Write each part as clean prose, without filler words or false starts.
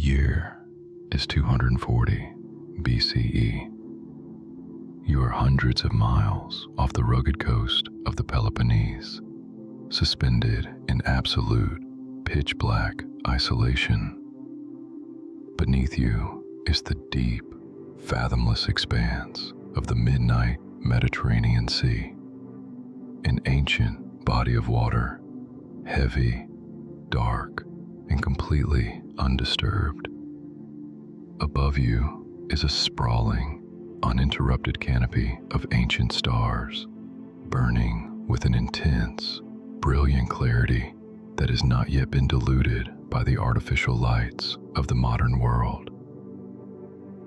year is 240 BCE. You are hundreds of miles off the rugged coast of the Peloponnese, suspended in absolute pitch-black isolation. Beneath you is the deep, fathomless expanse of the midnight Mediterranean Sea, an ancient body of water, heavy, dark, and completely undisturbed. Above you is a sprawling, uninterrupted canopy of ancient stars, burning with an intense, brilliant clarity that has not yet been diluted by the artificial lights of the modern world.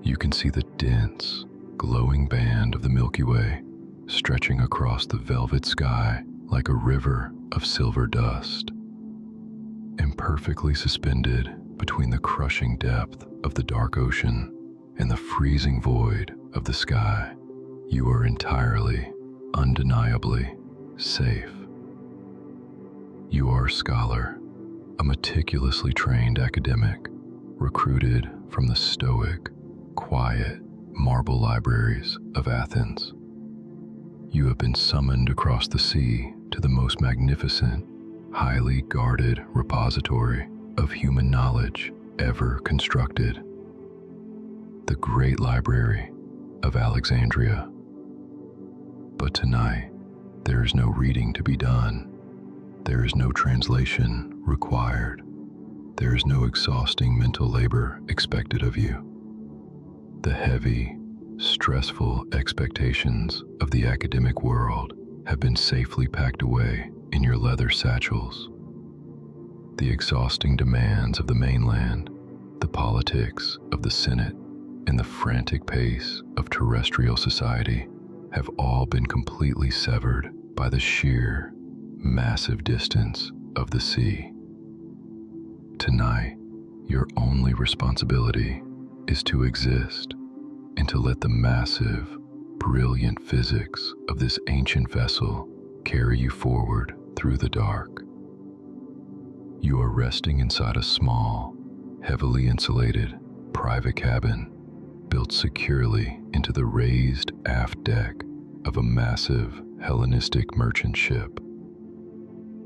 You can see the dense, glowing band of the Milky Way stretching across the velvet sky like a river of silver dust. Imperfectly suspended between the crushing depth of the dark ocean and the freezing void of the sky, you are entirely, undeniably safe. You are a scholar, a meticulously trained academic, recruited from the stoic, quiet marble libraries of Athens. You have been summoned across the sea to the most magnificent, highly guarded repository of human knowledge ever constructed, the Great Library of Alexandria. But tonight, there is no reading to be done. There is no translation required. There is no exhausting mental labor expected of you. The heavy, stressful expectations of the academic world have been safely packed away in your leather satchels. The exhausting demands of the mainland, the politics of the Senate, and the frantic pace of terrestrial society have all been completely severed by the sheer, massive distance of the sea. Tonight, your only responsibility is to exist and to let the massive, brilliant physics of this ancient vessel carry you forward through the dark. You are resting inside a small, heavily insulated, private cabin built securely into the raised aft deck of a massive Hellenistic merchant ship.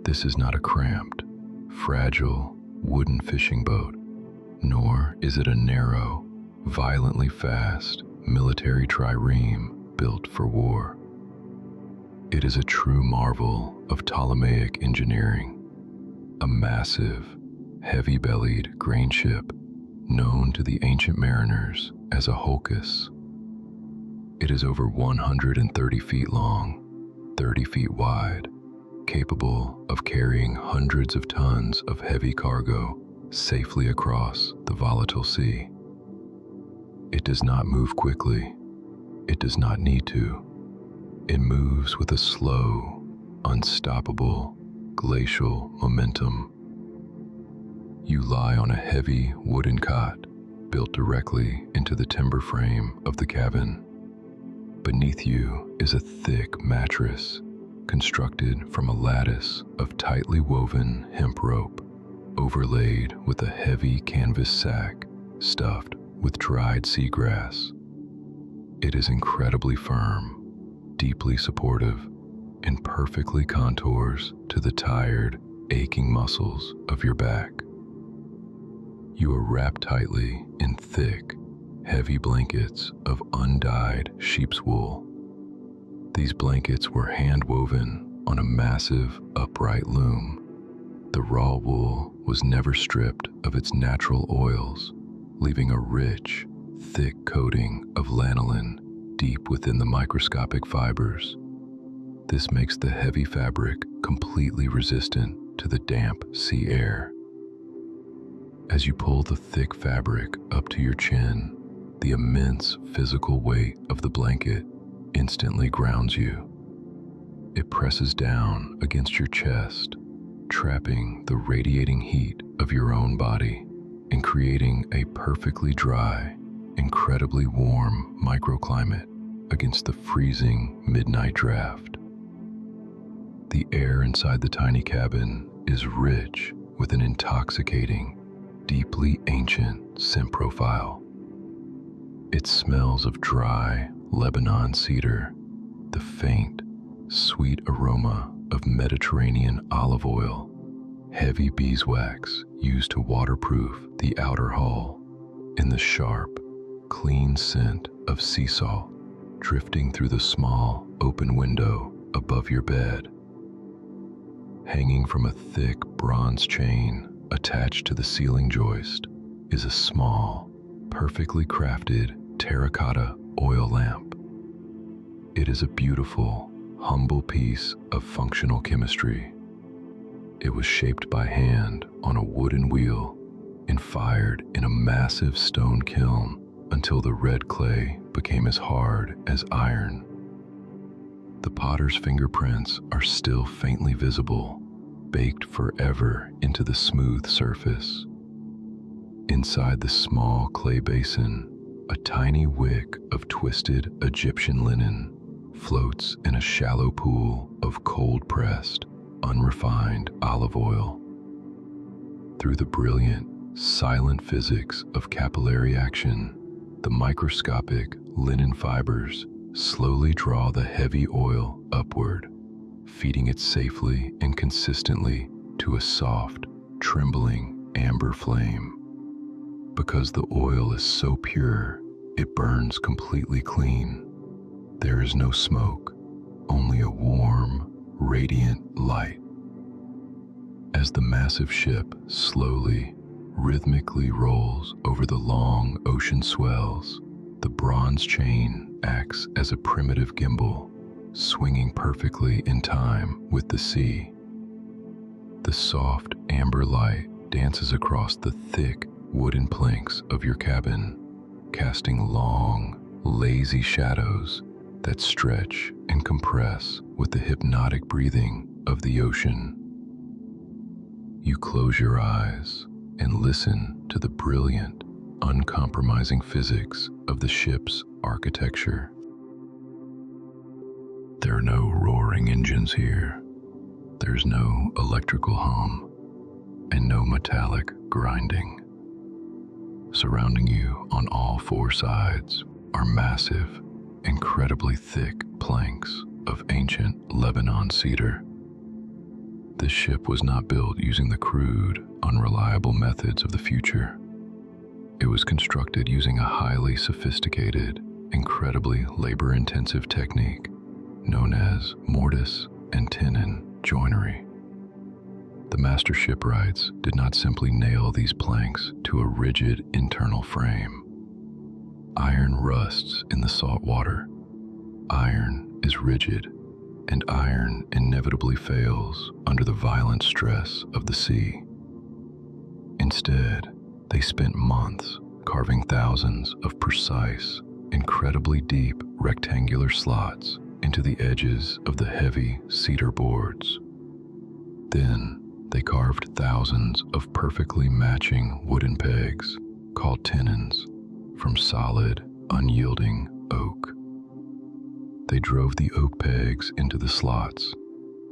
This is not a cramped, fragile, wooden fishing boat, nor is it a narrow, violently fast military trireme built for war. It is a true marvel of Ptolemaic engineering, a massive, heavy-bellied grain ship known to the ancient mariners as a hulkus. It is over 130 feet long, 30 feet wide, capable of carrying hundreds of tons of heavy cargo safely across the volatile sea. It does not move quickly. It does not need to. It moves with a slow, unstoppable, glacial momentum. You lie on a heavy wooden cot built directly into the timber frame of the cabin. Beneath you is a thick mattress constructed from a lattice of tightly woven hemp rope, overlaid with a heavy canvas sack stuffed with dried seagrass. It is incredibly firm, deeply supportive, and perfectly contours to the tired, aching muscles of your back. You are wrapped tightly in thick, heavy blankets of undyed sheep's wool. These blankets were hand-woven on a massive, upright loom. The raw wool was never stripped of its natural oils, leaving a rich, thick coating of lanolin deep within the microscopic fibers. This makes the heavy fabric completely resistant to the damp sea air. As you pull the thick fabric up to your chin, the immense physical weight of the blanket instantly grounds you. It presses down against your chest, trapping the radiating heat of your own body and creating a perfectly dry, incredibly warm microclimate against the freezing midnight draft. The air inside the tiny cabin is rich with an intoxicating, deeply ancient profile. It smells of dry Lebanon cedar, the faint, sweet aroma of Mediterranean olive oil, heavy beeswax used to waterproof the outer hull, and the sharp, clean scent of sea salt drifting through the small, open window above your bed. Hanging from a thick bronze chain attached to the ceiling joist is a small, perfectly crafted terracotta oil lamp. It is a beautiful, humble piece of functional chemistry. It was shaped by hand on a wooden wheel and fired in a massive stone kiln until the red clay became as hard as iron. The potter's fingerprints are still faintly visible, baked forever into the smooth surface. Inside the small clay basin, a tiny wick of twisted Egyptian linen floats in a shallow pool of cold-pressed, unrefined olive oil. Through the brilliant, silent physics of capillary action, the microscopic linen fibers slowly draw the heavy oil upward, feeding it safely and consistently to a soft, trembling amber flame. Because the oil is so pure, it burns completely clean. There is no smoke, only a warm, radiant light. As the massive ship slowly, rhythmically rolls over the long ocean swells, the bronze chain acts as a primitive gimbal, swinging perfectly in time with the sea. The soft amber light dances across the thick wooden planks of your cabin, casting long, lazy shadows that stretch and compress with the hypnotic breathing of the ocean. You close your eyes and listen to the brilliant, uncompromising physics of the ship's architecture. There are no roaring engines here. There's no electrical hum and no metallic grinding. Surrounding you on all four sides are massive, incredibly thick planks of ancient Lebanon cedar. This ship was not built using the crude, unreliable methods of the future. It was constructed using a highly sophisticated, incredibly labor-intensive technique known as mortise and tenon joinery. The master shipwrights did not simply nail these planks to a rigid internal frame. Iron rusts in the salt water. Iron is rigid, and iron inevitably fails under the violent stress of the sea. Instead, they spent months carving thousands of precise, incredibly deep rectangular slots into the edges of the heavy cedar boards. Then, they carved thousands of perfectly matching wooden pegs, called tenons, from solid, unyielding oak. They drove the oak pegs into the slots,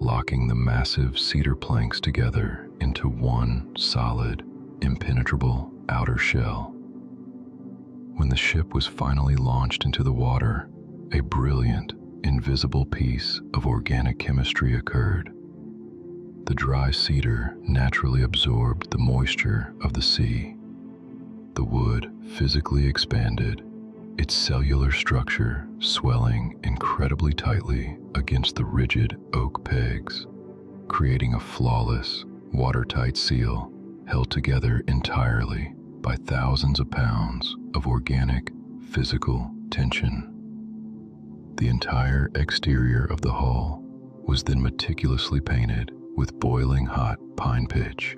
locking the massive cedar planks together into one solid, impenetrable outer shell. When the ship was finally launched into the water, a brilliant, invisible piece of organic chemistry occurred. The dry cedar naturally absorbed the moisture of the sea. The wood physically expanded, its cellular structure swelling incredibly tightly against the rigid oak pegs, creating a flawless, watertight seal held together entirely by thousands of pounds of organic, physical tension. The entire exterior of the hull was then meticulously painted with boiling hot pine pitch,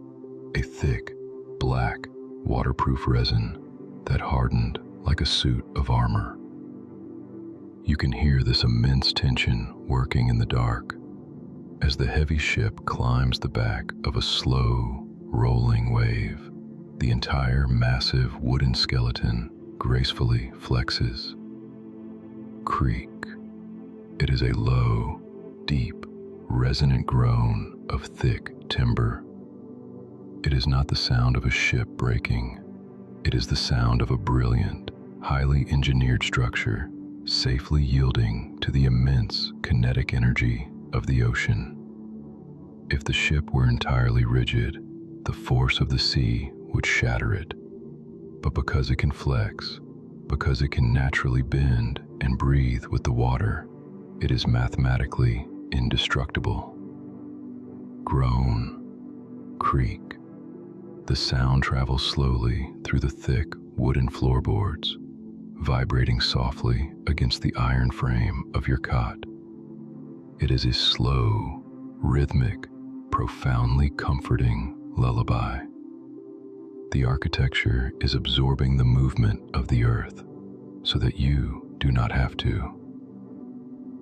a thick, black, waterproof resin that hardened like a suit of armor. You can hear this immense tension working in the dark as the heavy ship climbs the back of a slow, rolling wave. The entire massive wooden skeleton gracefully flexes. Creak. It is a low, deep, resonant groan of thick timber. It is not the sound of a ship breaking. It is the sound of a brilliant, highly engineered structure, safely yielding to the immense kinetic energy of the ocean. If the ship were entirely rigid, the force of the sea would shatter it. But because it can flex, because it can naturally bend and breathe with the water, it is mathematically indestructible. Groan, creak. The sound travels slowly through the thick wooden floorboards, vibrating softly against the iron frame of your cot. It is a slow, rhythmic, profoundly comforting lullaby. The architecture is absorbing the movement of the earth so that you do not have to.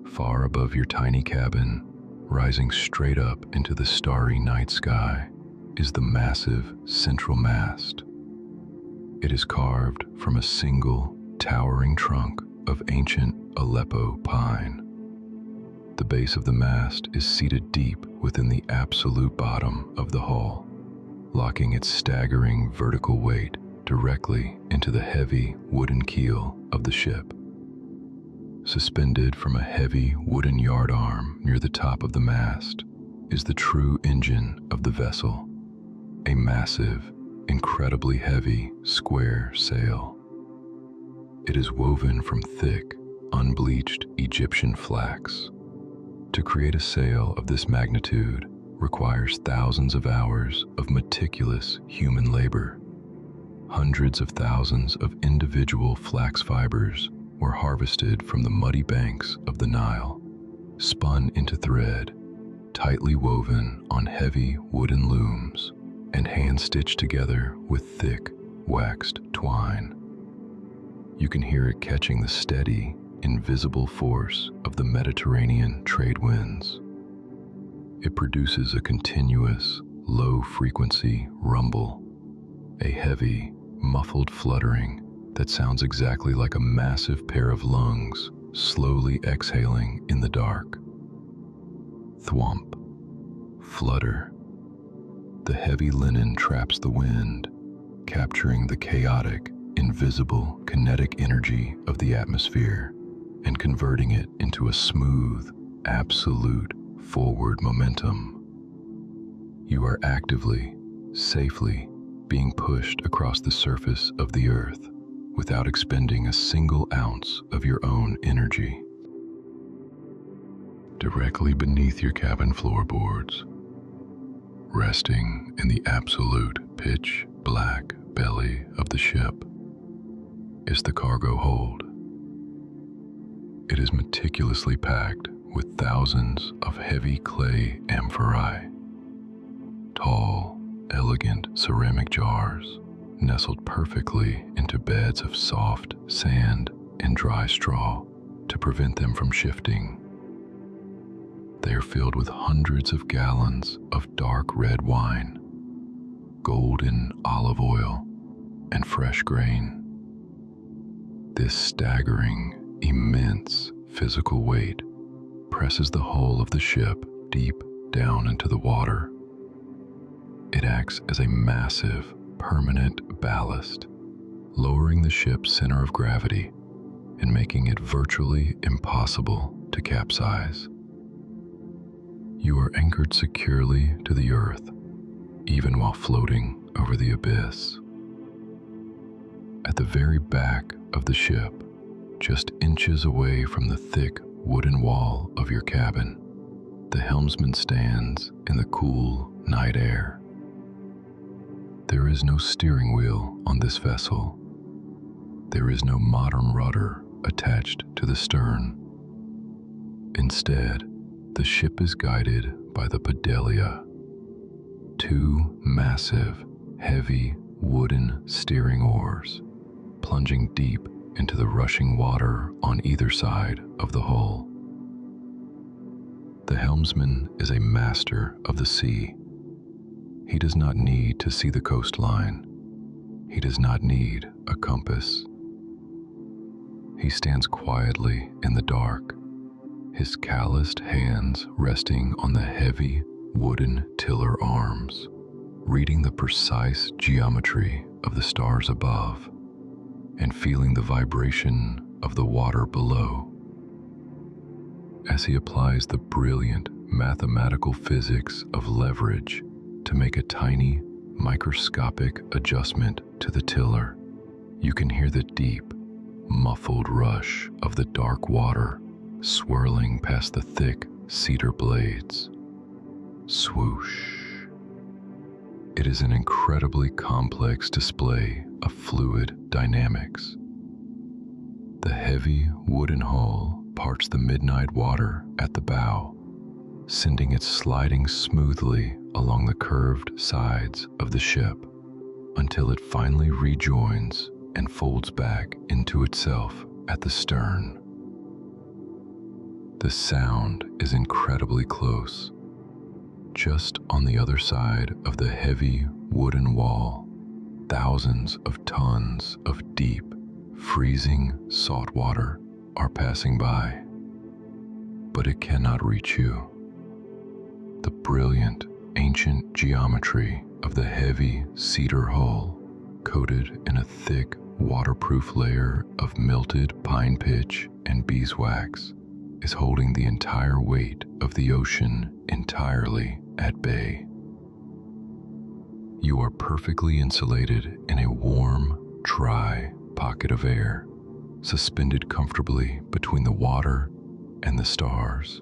Far above your tiny cabin, rising straight up into the starry night sky, is the massive central mast. It is carved from a single, towering trunk of ancient Aleppo pine. The base of the mast is seated deep within the absolute bottom of the hull, locking its staggering vertical weight directly into the heavy wooden keel of the ship. Suspended from a heavy wooden yardarm near the top of the mast is the true engine of the vessel, a massive, incredibly heavy square sail. It is woven from thick, unbleached Egyptian flax. To create a sail of this magnitude requires thousands of hours of meticulous human labor. Hundreds of thousands of individual flax fibers were harvested from the muddy banks of the Nile, spun into thread, tightly woven on heavy wooden looms, and hand-stitched together with thick, waxed twine. You can hear it catching the steady, invisible force of the Mediterranean trade winds. It produces a continuous, low-frequency rumble, a heavy, muffled fluttering that sounds exactly like a massive pair of lungs slowly exhaling in the dark. Thwomp, flutter. The heavy linen traps the wind, capturing the chaotic, invisible kinetic energy of the atmosphere and converting it into a smooth, absolute forward momentum. You are actively, safely being pushed across the surface of the earth without expending a single ounce of your own energy. Directly beneath your cabin floorboards, resting in the absolute pitch black belly of the ship, is the cargo hold. It is meticulously packed with thousands of heavy clay amphorae, tall, elegant ceramic jars nestled perfectly into beds of soft sand and dry straw to prevent them from shifting. They are filled with hundreds of gallons of dark red wine, golden olive oil, and fresh grain. This staggering, immense physical weight presses the hull of the ship deep down into the water. It acts as a massive, permanent ballast, lowering the ship's center of gravity and making it virtually impossible to capsize. You are anchored securely to the earth, even while floating over the abyss. At the very back of the ship, just inches away from the thick wooden wall of your cabin, the helmsman stands in the cool night air. There is no steering wheel on this vessel. There is no modern rudder attached to the stern. Instead, the ship is guided by the pedalia, two massive, heavy wooden steering oars, plunging deep into the rushing water on either side of the hull. The helmsman is a master of the sea. He does not need to see the coastline. He does not need a compass. He stands quietly in the dark, his calloused hands resting on the heavy wooden tiller arms, reading the precise geometry of the stars above and feeling the vibration of the water below. As he applies the brilliant mathematical physics of leverage to make a tiny, microscopic adjustment to the tiller, you can hear the deep, muffled rush of the dark water swirling past the thick cedar blades. Swoosh. It is an incredibly complex display of fluid dynamics. The heavy wooden hull parts the midnight water at the bow, sending it sliding smoothly along the curved sides of the ship until it finally rejoins and folds back into itself at the stern. The sound is incredibly close. Just on the other side of the heavy wooden wall, thousands of tons of deep, freezing salt water are passing by, but it cannot reach you. The brilliant, ancient geometry of the heavy cedar hull, coated in a thick, waterproof layer of melted pine pitch and beeswax, is holding the entire weight of the ocean entirely at bay. You are perfectly insulated in a warm, dry pocket of air, suspended comfortably between the water and the stars.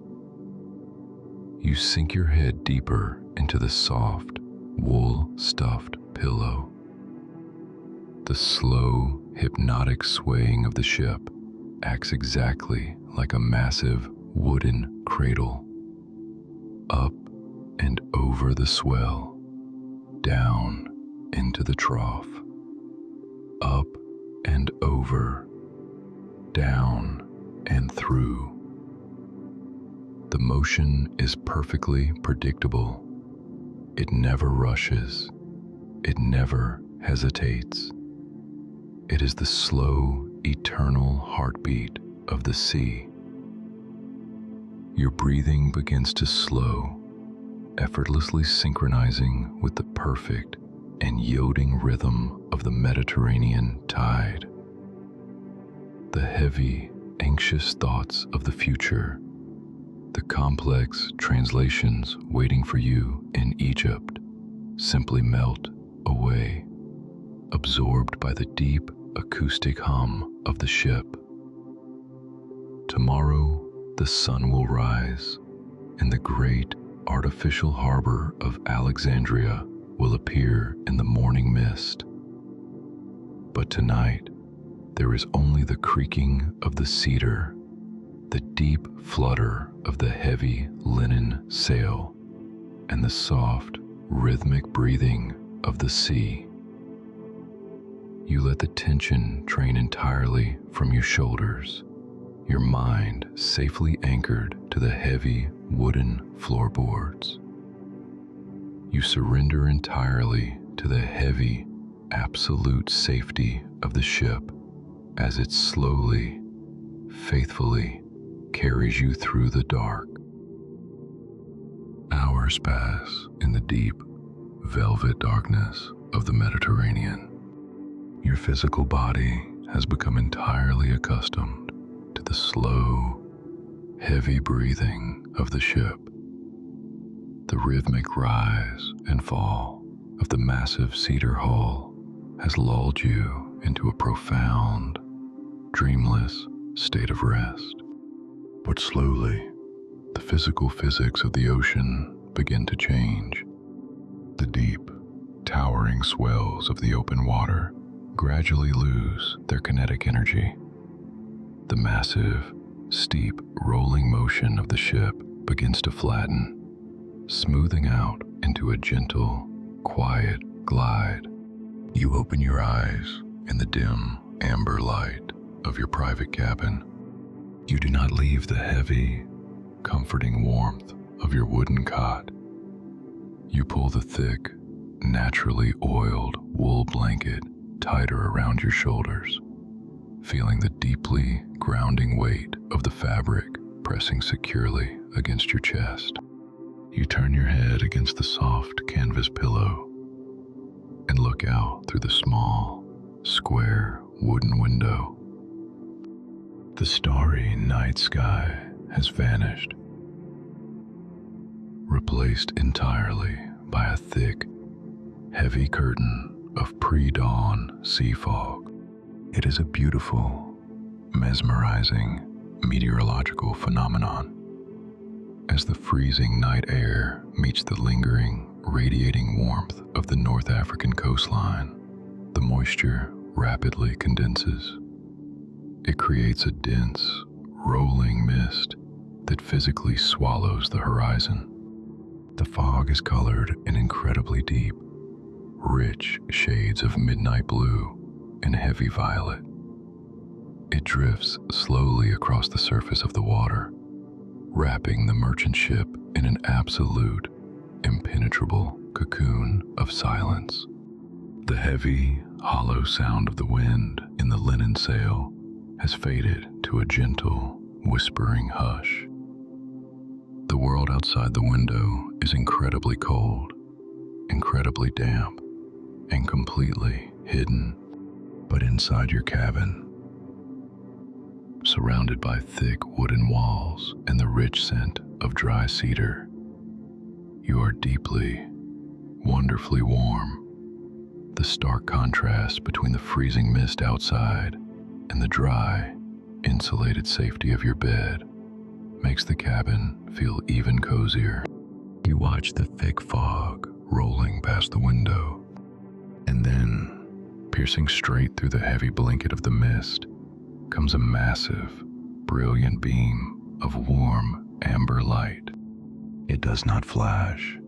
You sink your head deeper into the soft, wool-stuffed pillow. The slow, hypnotic swaying of the ship acts exactly like a massive wooden cradle. Up and over the swell, down into the trough. Up and over, down and through. The motion is perfectly predictable. It never rushes. It never hesitates. It is the slow, eternal heartbeat of the sea. Your breathing begins to slow, effortlessly synchronizing with the perfect and yielding rhythm of the Mediterranean tide. The heavy, anxious thoughts of the future, the complex translations waiting for you in Egypt, simply melt away, absorbed by the deep acoustic hum of the ship. Tomorrow, the sun will rise, and the great artificial harbor of Alexandria will appear in the morning mist. But tonight, there is only the creaking of the cedar, the deep flutter of the heavy linen sail, and the soft, rhythmic breathing of the sea. You let the tension drain entirely from your shoulders, your mind safely anchored to the heavy wooden floorboards. You surrender entirely to the heavy, absolute safety of the ship as it slowly, faithfully carries you through the dark. Hours pass in the deep, velvet darkness of the Mediterranean. Your physical body has become entirely accustomed to the slow, heavy breathing of the ship. The rhythmic rise and fall of the massive cedar hull has lulled you into a profound, dreamless state of rest. But slowly, the physical physics of the ocean begin to change. The deep, towering swells of the open water gradually lose their kinetic energy. The massive, steep, rolling motion of the ship begins to flatten, smoothing out into a gentle, quiet glide. You open your eyes in the dim, amber light of your private cabin. You do not leave the heavy, comforting warmth of your wooden cot. You pull the thick, naturally oiled wool blanket tighter around your shoulders, feeling the deeply grounding weight of the fabric pressing securely against your chest. You turn your head against the soft canvas pillow, and look out through the small, square wooden window. The starry night sky has vanished, replaced entirely by a thick, heavy curtain of pre-dawn sea fog. It is a beautiful, mesmerizing meteorological phenomenon. As the freezing night air meets the lingering, radiating warmth of the North African coastline, the moisture rapidly condenses. It creates a dense, rolling mist that physically swallows the horizon. The fog is colored in incredibly deep, rich shades of midnight blue and heavy violet. It drifts slowly across the surface of the water, wrapping the merchant ship in an absolute, impenetrable cocoon of silence. The heavy, hollow sound of the wind in the linen sail has faded to a gentle, whispering hush. The world outside the window is incredibly cold, incredibly damp, and completely hidden. But inside your cabin, surrounded by thick wooden walls and the rich scent of dry cedar, you are deeply, wonderfully warm. The stark contrast between the freezing mist outside and the dry, insulated safety of your bed makes the cabin feel even cozier. You watch the thick fog rolling past the window, and then, piercing straight through the heavy blanket of the mist, comes a massive, brilliant beam of warm, amber light. It does not flash.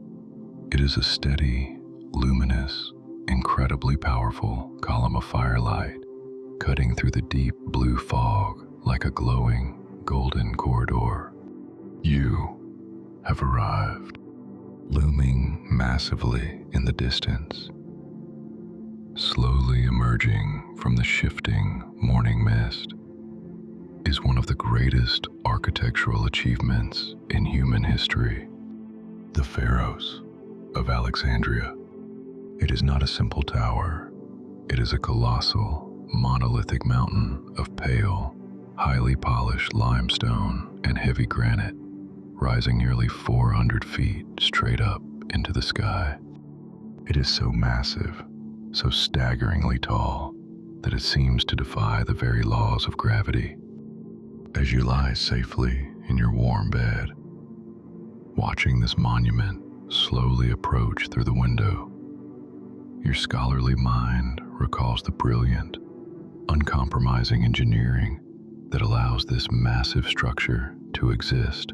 It is a steady, luminous, incredibly powerful column of firelight, cutting through the deep blue fog like a glowing, golden corridor. You have arrived, looming massively in the distance, slowly emerging from the shifting morning mist, is one of the greatest architectural achievements in human history, the Pharos of Alexandria. It is not a simple tower. It is a colossal, monolithic mountain of pale, highly polished limestone and heavy granite, rising nearly 400 feet straight up into the sky. It is so massive, so staggeringly tall, that it seems to defy the very laws of gravity. As you lie safely in your warm bed, watching this monument slowly approach through the window, your scholarly mind recalls the brilliant, uncompromising engineering that allows this massive structure to exist.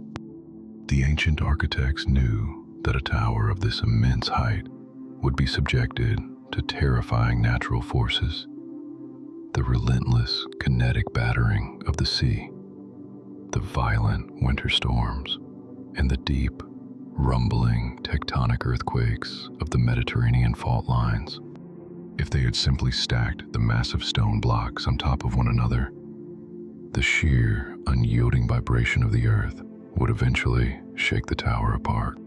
The ancient architects knew that a tower of this immense height would be subjected to terrifying natural forces: the relentless kinetic battering of the sea, the violent winter storms, and the deep, rumbling tectonic earthquakes of the Mediterranean fault lines. If they had simply stacked the massive stone blocks on top of one another, the sheer, unyielding vibration of the earth would eventually shake the tower apart.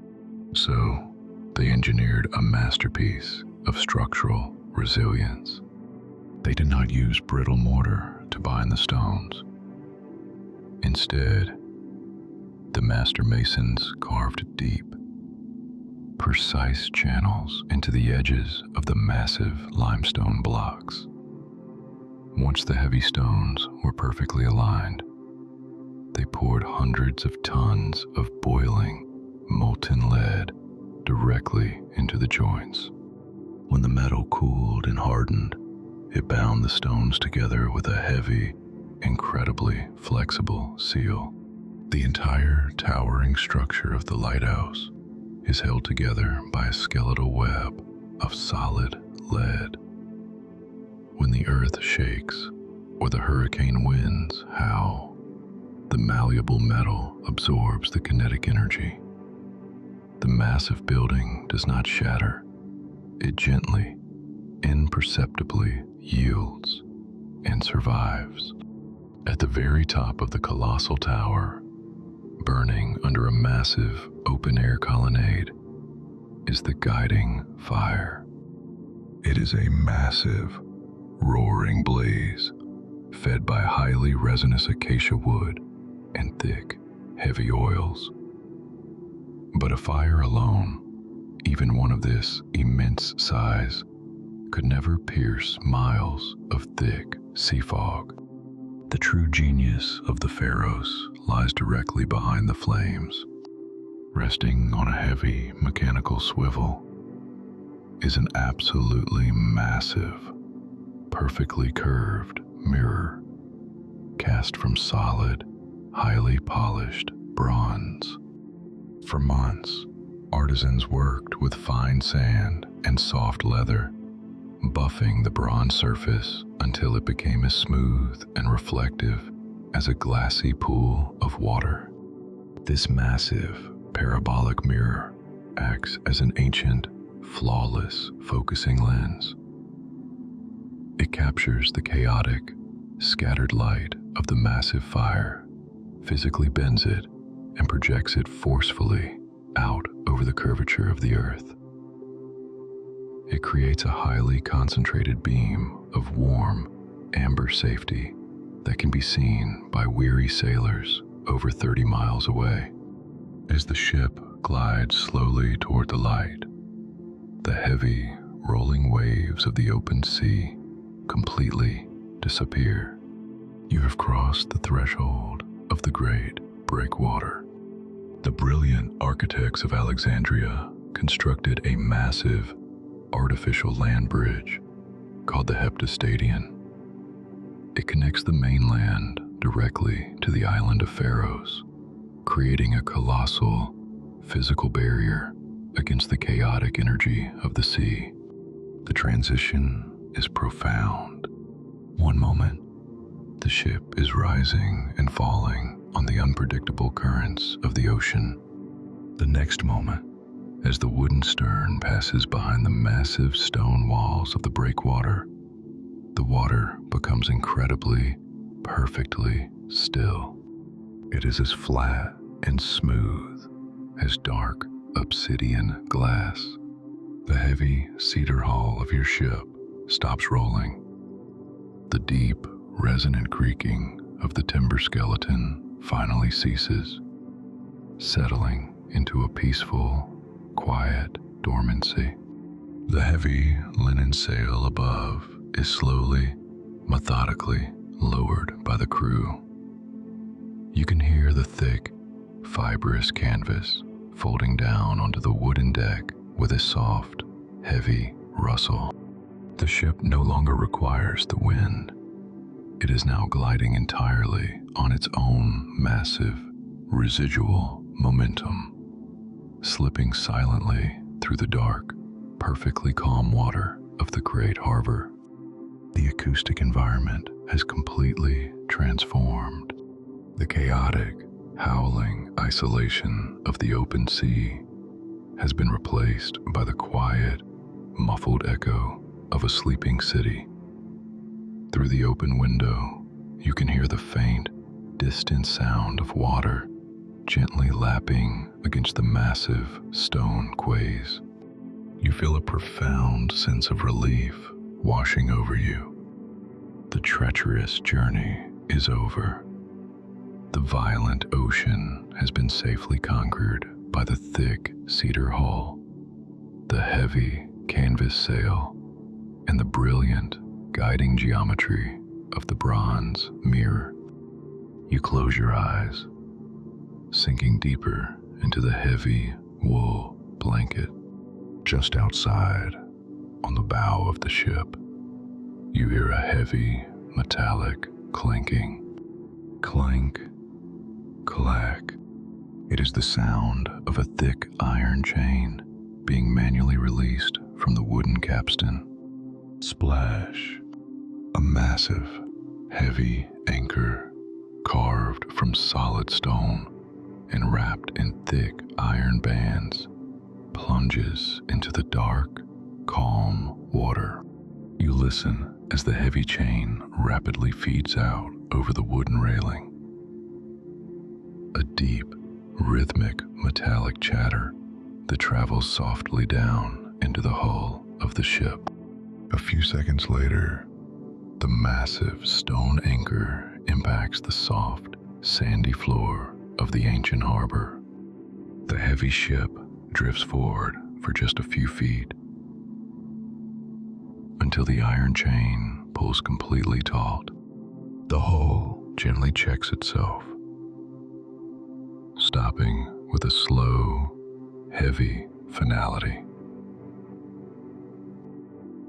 So, they engineered a masterpiece of structural resilience. They did not use brittle mortar to bind the stones. Instead, the master masons carved deep, precise channels into the edges of the massive limestone blocks. Once the heavy stones were perfectly aligned, they poured hundreds of tons of boiling, molten lead directly into the joints. When the metal cooled and hardened, it bound the stones together with a heavy, incredibly flexible seal. The entire towering structure of the lighthouse is held together by a skeletal web of solid lead. When the earth shakes or the hurricane winds howl, the malleable metal absorbs the kinetic energy. The massive building does not shatter. It gently, imperceptibly yields and survives. At the very top of the colossal tower, burning under a massive open-air colonnade, is the guiding fire. It is a massive, roaring blaze, fed by highly resinous acacia wood and thick, heavy oils. But a fire alone, even one of this immense size, could never pierce miles of thick sea fog. The true genius of the pharaohs lies directly behind the flames. Resting on a heavy mechanical swivel is an absolutely massive, perfectly curved mirror cast from solid, highly polished bronze. For months, artisans worked with fine sand and soft leather, buffing the bronze surface until it became as smooth and reflective as a glassy pool of water. This massive, parabolic mirror acts as an ancient, flawless focusing lens. It captures the chaotic, scattered light of the massive fire, physically bends it, and projects it forcefully out over the curvature of the earth. It creates a highly concentrated beam of warm, amber safety that can be seen by weary sailors over 30 miles away. As the ship glides slowly toward the light, the heavy, rolling waves of the open sea completely disappear. You have crossed the threshold of the great breakwater. The brilliant architects of Alexandria constructed a massive, artificial land bridge called the Heptastadion. It connects the mainland directly to the island of Pharos, creating a colossal physical barrier against the chaotic energy of the sea. The transition is profound. One moment, the ship is rising and falling on the unpredictable currents of the ocean. The next moment, as the wooden stern passes behind the massive stone walls of the breakwater, the water becomes incredibly, perfectly still. It is as flat and smooth as dark obsidian glass. The heavy cedar hull of your ship stops rolling. The deep, resonant creaking of the timber skeleton finally ceases, settling into a peaceful, quiet dormancy. The heavy linen sail above is slowly, methodically lowered by the crew. You can hear the thick, fibrous canvas folding down onto the wooden deck with a soft, heavy rustle. The ship no longer requires the wind. It is now gliding entirely on its own massive, residual momentum, slipping silently through the dark, perfectly calm water of the great harbor. The acoustic environment has completely transformed. The chaotic, howling isolation of the open sea has been replaced by the quiet, muffled echo of a sleeping city. Through the open window, you can hear the faint, distant sound of water gently lapping against the massive stone quays. You feel a profound sense of relief washing over you. The treacherous journey is over. The violent ocean has been safely conquered by the thick cedar hull, the heavy canvas sail, and the brilliant guiding geometry of the bronze mirror. You close your eyes, sinking deeper into the heavy wool blanket. Just outside, on the bow of the ship, you hear a heavy, metallic clanking. Clank, clack. It is the sound of a thick iron chain being manually released from the wooden capstan. Splash. A massive, heavy anchor carved from solid stone and wrapped in thick iron bands plunges into the dark, calm water. You listen as the heavy chain rapidly feeds out over the wooden railing. A deep, rhythmic metallic chatter that travels softly down into the hull of the ship. A few seconds later, the massive stone anchor impacts the soft, sandy floor of the ancient harbor. The heavy ship drifts forward for just a few feet until the iron chain pulls completely taut. The hull gently checks itself, stopping with a slow, heavy finality.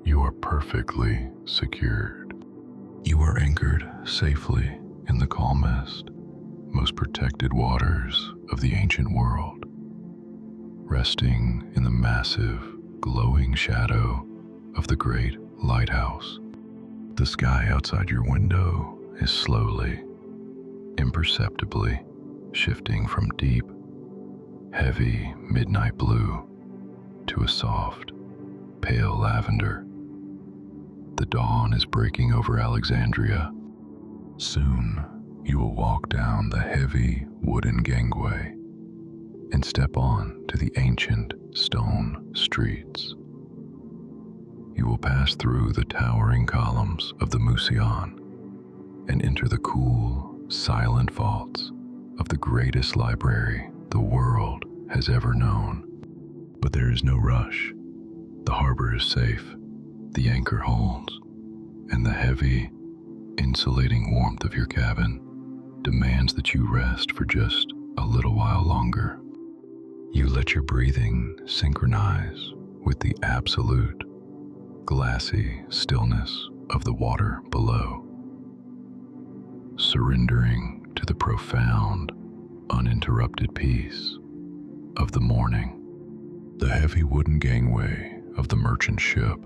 You are perfectly secured. You are anchored safely in the calmest, most protected waters of the ancient world, resting in the massive, glowing shadow of the great lighthouse. The sky outside your window is slowly, imperceptibly shifting from deep, heavy midnight blue to a soft, pale lavender. The dawn is breaking over Alexandria. Soon, you will walk down the heavy wooden gangway and step on to the ancient stone streets. You will pass through the towering columns of the Museon and enter the cool, silent vaults of the greatest library the world has ever known. But there is no rush. The harbor is safe, the anchor holds, and the heavy, insulating warmth of your cabin demands that you rest for just a little while longer. You let your breathing synchronize with the absolute, glassy stillness of the water below, surrendering to the profound, uninterrupted peace of the morning. The heavy wooden gangway of the merchant ship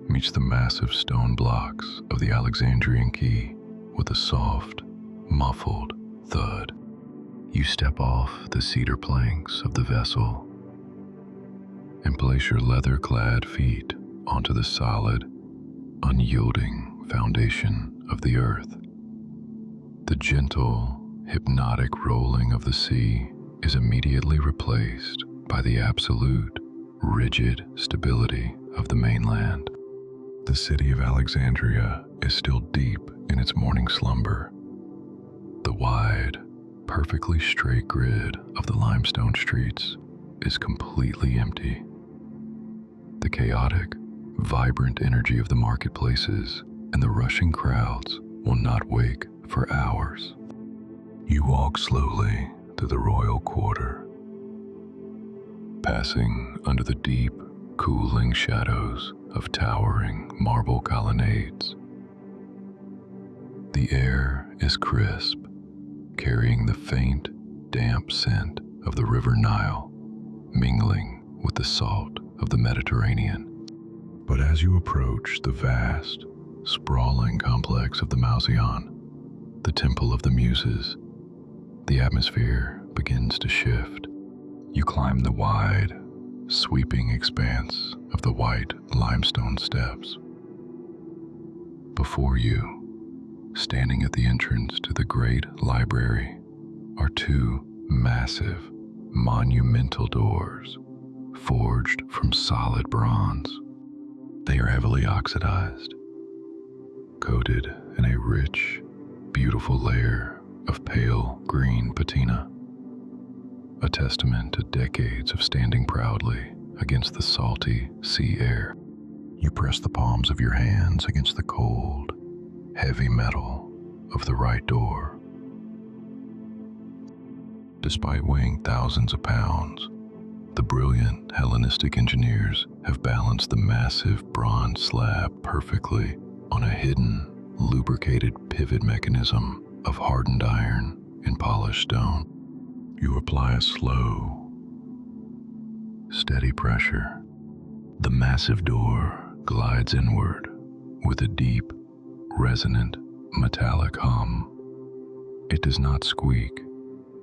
meets the massive stone blocks of the Alexandrian quay with a soft, muffled thud. You step off the cedar planks of the vessel and place your leather-clad feet onto the solid, unyielding foundation of the earth. The gentle, hypnotic rolling of the sea is immediately replaced by the absolute, rigid stability of the mainland. The city of Alexandria is still deep in its morning slumber. The wide, perfectly straight grid of the limestone streets is completely empty. The chaotic, vibrant energy of the marketplaces and the rushing crowds will not wake for hours. You walk slowly to the royal quarter, passing under the deep, cooling shadows of towering marble colonnades. The air is crisp, carrying the faint, damp scent of the river Nile, mingling with the salt of the Mediterranean. But as you approach the vast, sprawling complex of the Museon, the Temple of the Muses, the atmosphere begins to shift. You climb the wide, sweeping expanse of the white limestone steps. Before you, standing at the entrance to the Great Library, are two massive, monumental doors, forged from solid bronze. They are heavily oxidized, coated in a rich, beautiful layer of pale green patina, a testament to decades of standing proudly against the salty sea air. You press the palms of your hands against the cold, heavy metal of the right door. Despite weighing thousands of pounds, the brilliant Hellenistic engineers have balanced the massive bronze slab perfectly on a hidden, lubricated pivot mechanism of hardened iron and polished stone. You apply a slow, steady pressure. The massive door glides inward with a deep, resonant, metallic hum. It does not squeak.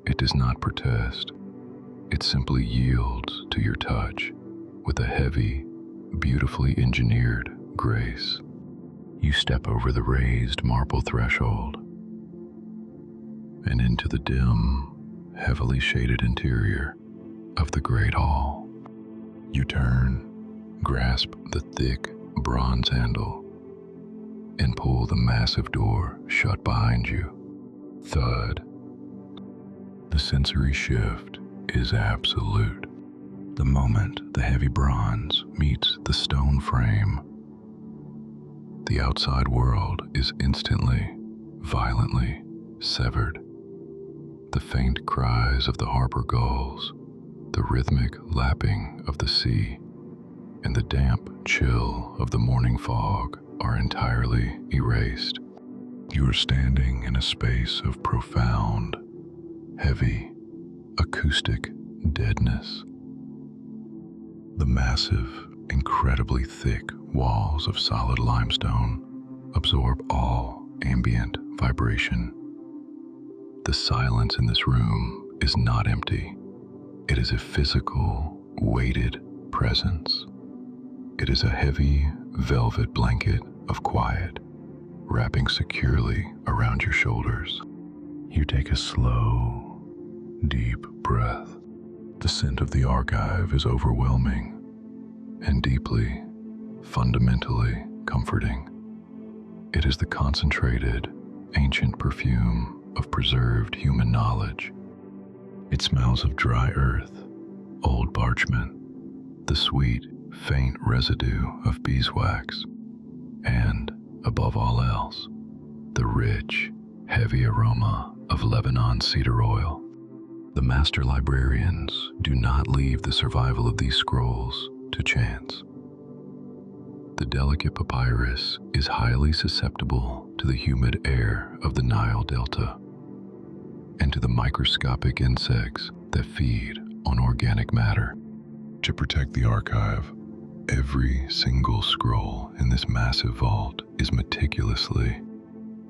It does not protest. It simply yields to your touch with a heavy, beautifully engineered grace. You step over the raised marble threshold and into the dim, heavily shaded interior of the great hall. You turn, grasp the thick, bronze handle and pull the massive door shut behind you. Thud. The sensory shift is absolute. The moment the heavy bronze meets the stone frame, the outside world is instantly, violently severed. The faint cries of the harbor gulls, the rhythmic lapping of the sea, and the damp chill of the morning fog are entirely erased. You are standing in a space of profound, heavy, acoustic deadness. The massive, incredibly thick walls of solid limestone absorb all ambient vibration. The silence in this room is not empty. It is a physical, weighted presence. It is a heavy, velvet blanket of quiet, wrapping securely around your shoulders. You take a slow, deep breath. The scent of the archive is overwhelming and deeply, fundamentally comforting. It is the concentrated, ancient perfume of preserved human knowledge. It smells of dry earth, old parchment, the sweet, faint residue of beeswax, and, above all else, the rich, heavy aroma of Lebanon cedar oil. The master librarians do not leave the survival of these scrolls to chance. The delicate papyrus is highly susceptible to the humid air of the Nile Delta and to the microscopic insects that feed on organic matter. To protect the archive, every single scroll in this massive vault is meticulously,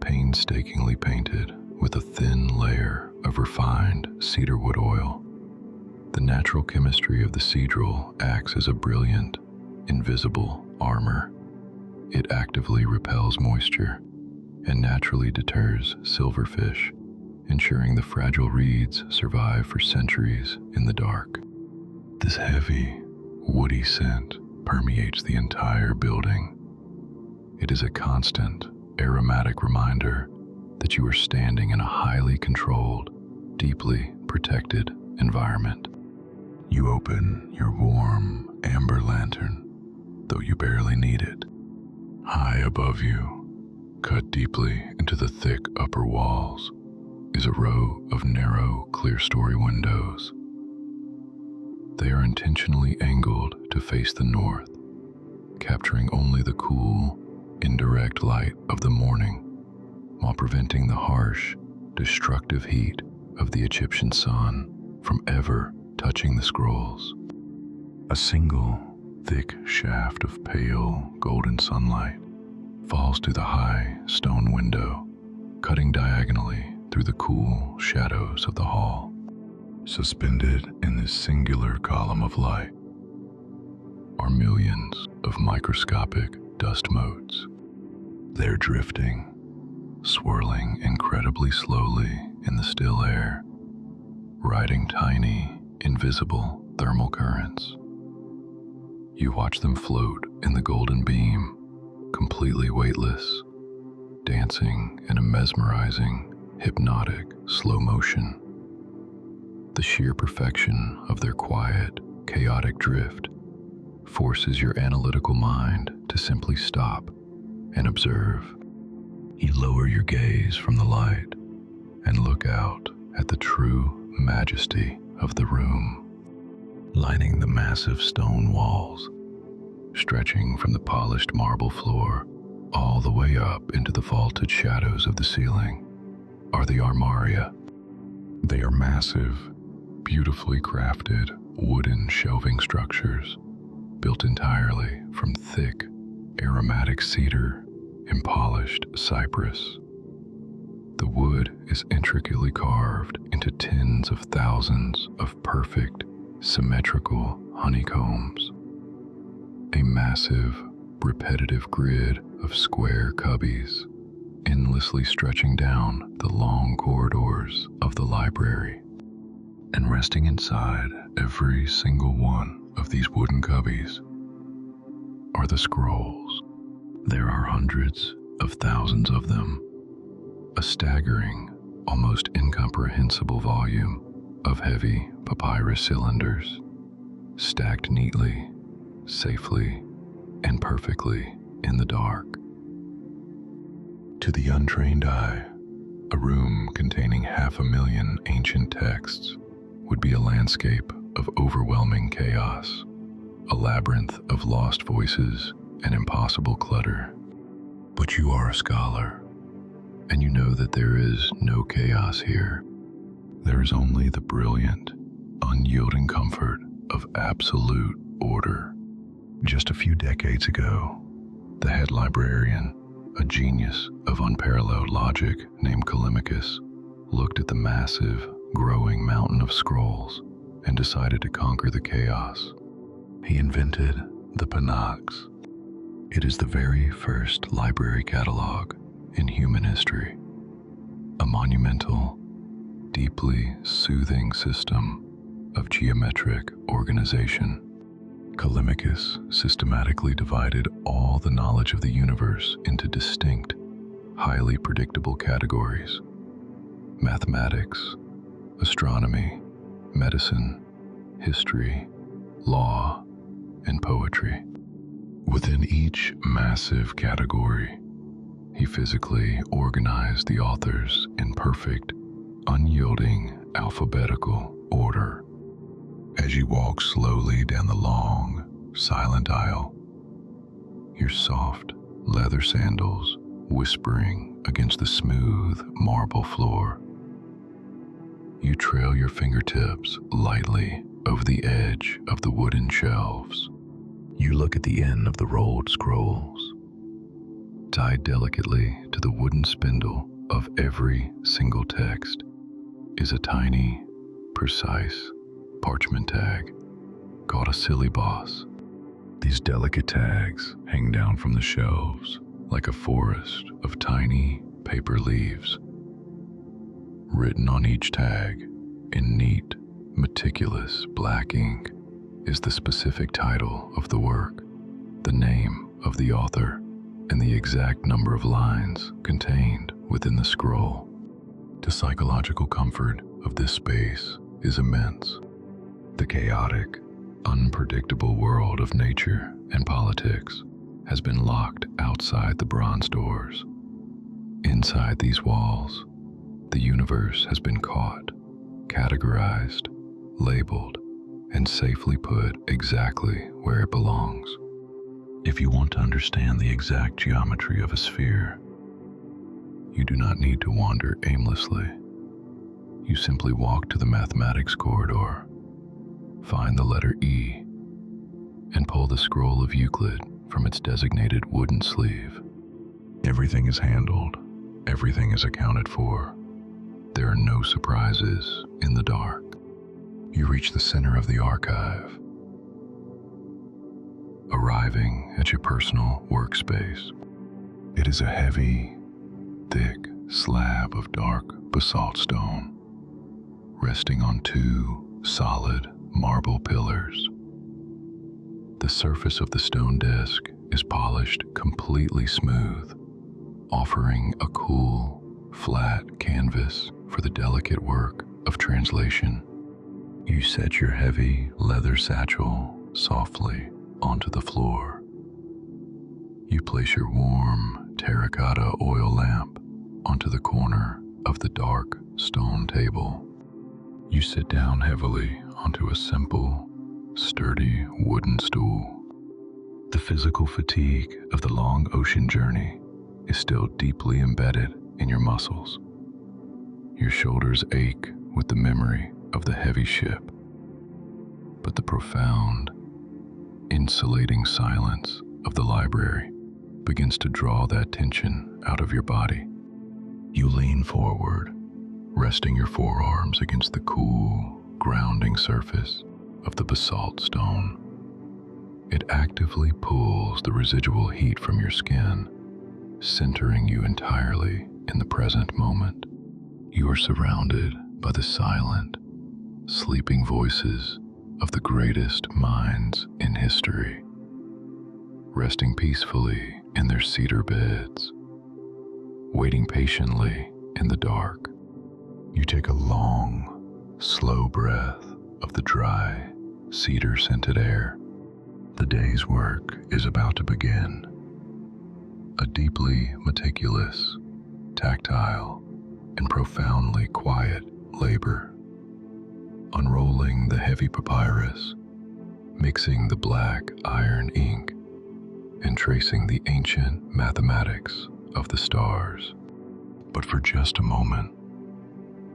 painstakingly painted with a thin layer of refined cedarwood oil. The natural chemistry of the cedral acts as a brilliant, invisible armor. It actively repels moisture and naturally deters silverfish, ensuring the fragile reeds survive for centuries in the dark. This heavy, woody scent permeates the entire building. It is a constant, aromatic reminder that you are standing in a highly controlled, deeply protected environment. You open your warm, amber lantern, though you barely need it. High above you, cut deeply into the thick upper walls, is a row of narrow, clear-story windows. They are intentionally angled to face the north, capturing only the cool, indirect light of the morning, while preventing the harsh, destructive heat of the Egyptian sun from ever touching the scrolls. A single, thick shaft of pale, golden sunlight falls through the high stone window, cutting diagonally through the cool shadows of the hall. Suspended in this singular column of light are millions of microscopic dust motes. They're drifting, swirling incredibly slowly in the still air, riding tiny, invisible thermal currents. You watch them float in the golden beam, completely weightless, dancing in a mesmerizing, hypnotic slow motion. The sheer perfection of their quiet, chaotic drift forces your analytical mind to simply stop and observe. You lower your gaze from the light and look out at the true majesty of the room, lining the massive stone walls, stretching from the polished marble floor all the way up into the vaulted shadows of the ceiling, are the armaria. They are massive, beautifully crafted wooden shelving structures built entirely from thick, aromatic cedar and polished cypress. The wood is intricately carved into tens of thousands of perfect, symmetrical honeycombs. A massive, repetitive grid of square cubbies, endlessly stretching down the long corridors of the library. And resting inside every single one of these wooden cubbies are the scrolls There are hundreds of thousands of them, a staggering, almost incomprehensible volume of heavy papyrus cylinders, stacked neatly, safely, and perfectly in the dark. To the untrained eye, a room containing 500,000 ancient texts would be a landscape of overwhelming chaos, a labyrinth of lost voices and impossible clutter. But you are a scholar, and you know that there is no chaos here. There is only the brilliant, unyielding comfort of absolute order. Just a few decades ago, the head librarian, a genius of unparalleled logic named Callimachus, looked at the massive, growing mountain of scrolls and decided to conquer the chaos. He invented the Panax. It is the very first library catalog in human history, a monumental, deeply soothing system of geometric organization. Callimachus systematically divided all the knowledge of the universe into distinct, highly predictable categories: mathematics, astronomy, medicine, history, law, and poetry. Within each massive category, he physically organized the authors in perfect, unyielding alphabetical order. As you walk slowly down the long, silent aisle, your soft leather sandals whispering against the smooth marble floor, you trail your fingertips lightly over the edge of the wooden shelves. You look at the end of the rolled scrolls. Tied delicately to the wooden spindle of every single text is a tiny, precise parchment tag called a syllabus. These delicate tags hang down from the shelves like a forest of tiny paper leaves. Written on each tag in neat, meticulous black ink is the specific title of the work, the name of the author, and the exact number of lines contained within the scroll. The psychological comfort of this space is immense. The chaotic, unpredictable world of nature and politics has been locked outside the bronze doors. Inside these walls, the universe has been caught, categorized, labeled, and safely put exactly where it belongs. If you want to understand the exact geometry of a sphere, you do not need to wander aimlessly. You simply walk to the mathematics corridor, find the letter E, and pull the scroll of Euclid from its designated wooden sleeve. Everything is handled, everything is accounted for. There are no surprises in the dark. You reach the center of the archive, arriving at your personal workspace. It is a heavy, thick slab of dark basalt stone, resting on two solid marble pillars. The surface of the stone desk is polished completely smooth, offering a cool, flat canvas for the delicate work of translation. You set your heavy leather satchel softly onto the floor. You place your warm terracotta oil lamp onto the corner of the dark stone table. You sit down heavily onto a simple, sturdy wooden stool. The physical fatigue of the long ocean journey is still deeply embedded in your muscles. Your shoulders ache with the memory of the heavy ship, but the profound, insulating silence of the library begins to draw that tension out of your body. You lean forward, resting your forearms against the cool, grounding surface of the basalt stone. It actively pulls the residual heat from your skin, centering you entirely in the present moment. You are surrounded by the silent, sleeping voices of the greatest minds in history. Resting peacefully in their cedar beds, waiting patiently in the dark. You take a long, slow breath of the dry, cedar-scented air. The day's work is about to begin. A deeply meticulous, tactile, and profoundly quiet labor. Unrolling the heavy papyrus, mixing the black iron ink, and tracing the ancient mathematics of the stars. But for just a moment,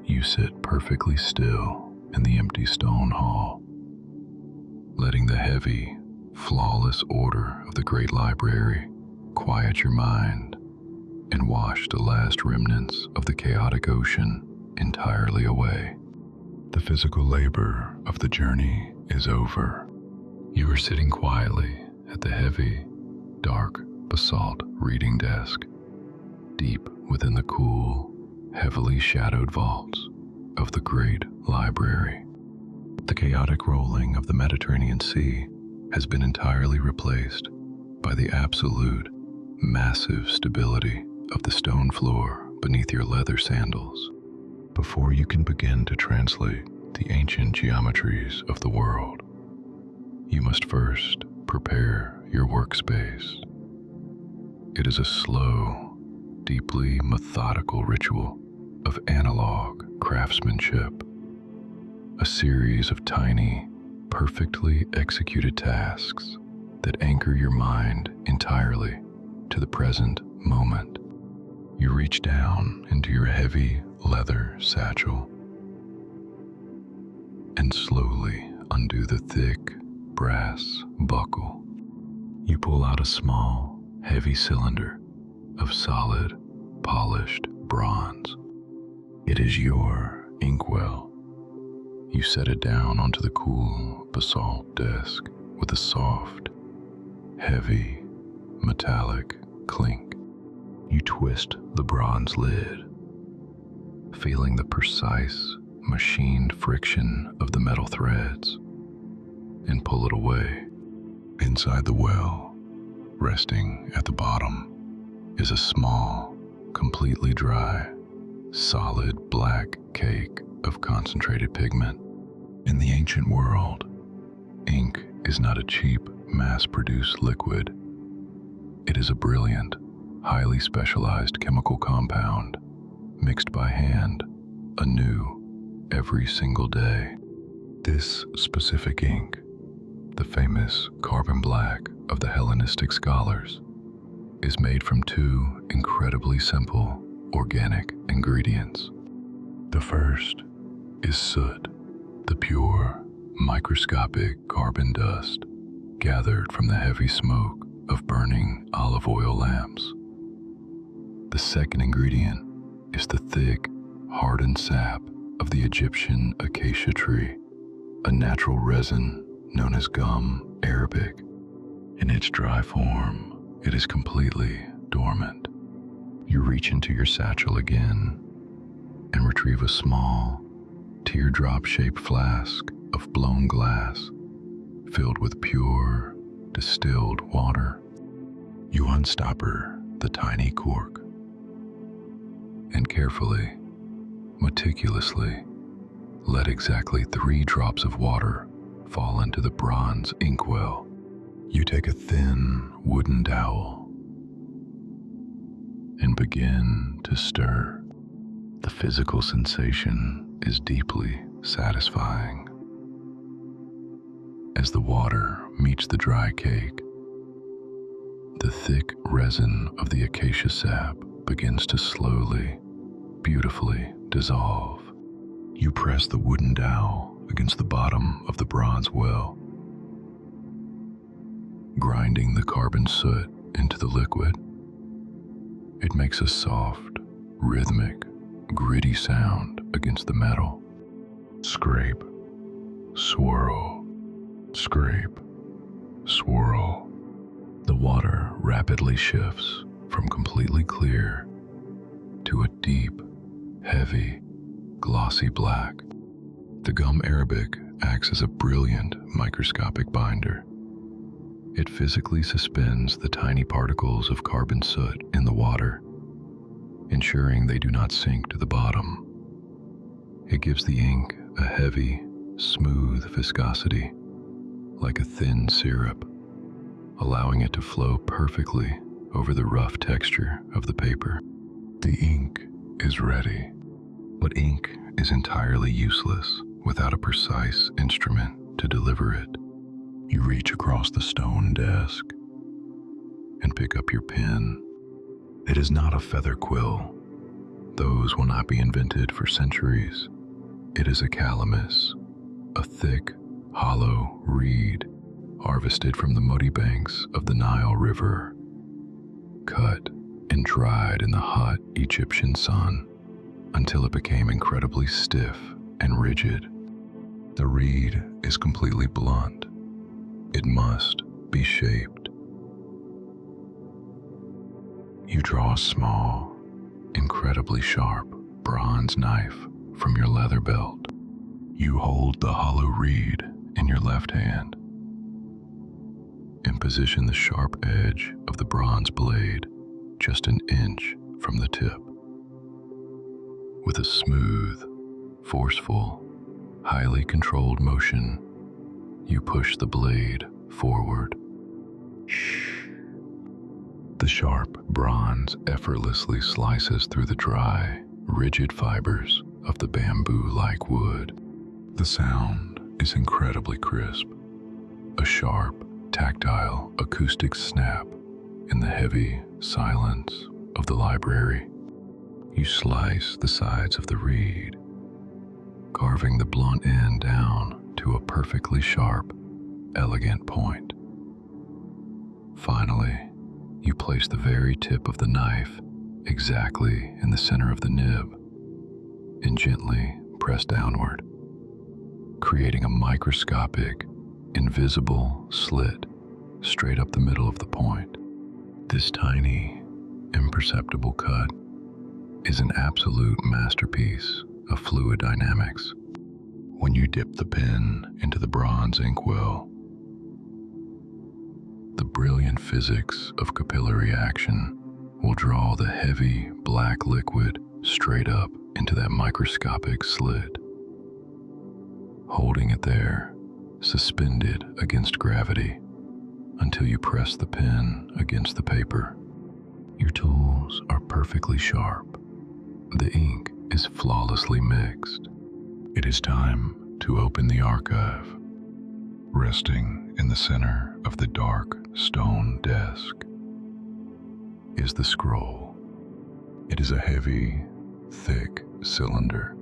you sit perfectly still in the empty stone hall, letting the heavy, flawless order of the Great Library quiet your mind and wash the last remnants of the chaotic ocean entirely away. The physical labor of the journey is over. You are sitting quietly at the heavy, dark basalt reading desk, deep within the cool, heavily shadowed vaults of the Great Library. The chaotic rolling of the Mediterranean Sea has been entirely replaced by the absolute, massive stability of the stone floor beneath your leather sandals. Before you can begin to translate the ancient geometries of the world, you must first prepare your workspace. It is a slow, deeply methodical ritual of analog craftsmanship, a series of tiny, perfectly executed tasks that anchor your mind entirely to the present moment. You reach down into your heavy leather satchel and slowly undo the thick brass buckle. You pull out a small, heavy cylinder of solid, polished bronze. It is your inkwell. You set it down onto the cool basalt desk with a soft, heavy, metallic clink. You twist the bronze lid, feeling the precise, machined friction of the metal threads, and pull it away. Inside the well, resting at the bottom, is a small, completely dry, solid black cake of concentrated pigment. In the ancient world, ink is not a cheap, mass-produced liquid. It is a brilliant, highly specialized chemical compound, mixed by hand, anew, every single day. This specific ink, the famous carbon black of the Hellenistic scholars, is made from two incredibly simple, organic ingredients. The first is soot, the pure, microscopic carbon dust gathered from the heavy smoke of burning olive oil lamps. The second ingredient is the thick, hardened sap of the Egyptian acacia tree, a natural resin known as gum arabic. In its dry form, it is completely dormant. You reach into your satchel again and retrieve a small, teardrop-shaped flask of blown glass filled with pure, distilled water. You unstopper the tiny cork and carefully, meticulously, let exactly 3 drops of water fall into the bronze inkwell. You take a thin wooden dowel and begin to stir. The physical sensation is deeply satisfying. As the water meets the dry cake, the thick resin of the acacia sap begins to slowly, beautifully dissolve. You press the wooden dowel against the bottom of the bronze well, grinding the carbon soot into the liquid. It makes a soft, rhythmic, gritty sound against the metal. Scrape, swirl, scrape, swirl. The water rapidly shifts from completely clear to a deep, heavy, glossy black. The gum arabic acts as a brilliant microscopic binder. It physically suspends the tiny particles of carbon soot in the water, ensuring they do not sink to the bottom. It gives the ink a heavy, smooth viscosity, like a thin syrup, allowing it to flow perfectly over the rough texture of the paper. The ink is ready, but ink is entirely useless without a precise instrument to deliver it. You reach across the stone desk and pick up your pen. It is not a feather quill. Those will not be invented for centuries. It is a calamus, a thick, hollow reed harvested from the muddy banks of the Nile River, cut and dried in the hot Egyptian sun until it became incredibly stiff and rigid. The reed is completely blunt. It must be shaped. You draw a small, incredibly sharp bronze knife from your leather belt. You hold the hollow reed in your left hand and position the sharp edge of the bronze blade just an inch from the tip. With a smooth, forceful, highly controlled motion, you push the blade forward. The sharp bronze effortlessly slices through the dry, rigid fibers of the bamboo-like wood. The sound is incredibly crisp, a sharp, tactile, acoustic snap in the heavy silence of the library. You slice the sides of the reed, carving the blunt end down to a perfectly sharp, elegant point. Finally, you place the very tip of the knife exactly in the center of the nib and gently press downward, creating a microscopic, invisible slit straight up the middle of the point. This tiny, imperceptible cut is an absolute masterpiece of fluid dynamics. When you dip the pen into the bronze inkwell, the brilliant physics of capillary action will draw the heavy black liquid straight up into that microscopic slit, holding it there, suspended against gravity, until you press the pen against the paper. Your tools are perfectly sharp. The ink is flawlessly mixed. It is time to open the archive. Resting in the center of the dark stone desk is the scroll. It is a heavy, thick cylinder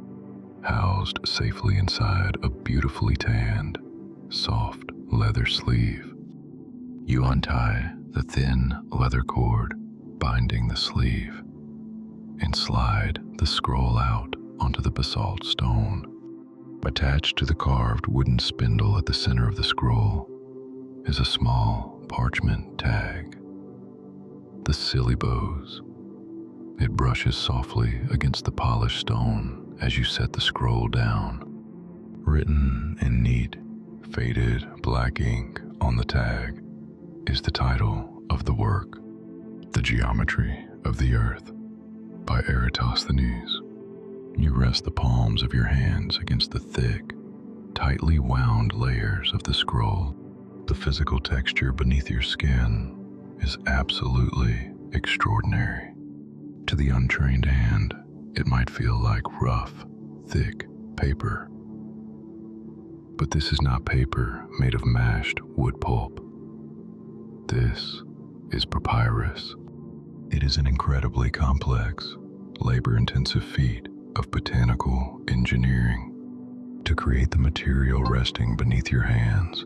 housed safely inside a beautifully tanned, soft leather sleeve. You untie the thin leather cord binding the sleeve and slide the scroll out onto the basalt stone. Attached to the carved wooden spindle at the center of the scroll is a small parchment tag, the Silibos. It brushes softly against the polished stone as you set the scroll down. Written in neat, faded black ink on the tag is the title of the work, The Geometry of the Earth by Eratosthenes. You rest the palms of your hands against the thick, tightly wound layers of the scroll. The physical texture beneath your skin is absolutely extraordinary. To the untrained hand, it might feel like rough, thick paper. But this is not paper made of mashed wood pulp. This is papyrus. It is an incredibly complex, labor-intensive feat of botanical engineering. To create the material resting beneath your hands,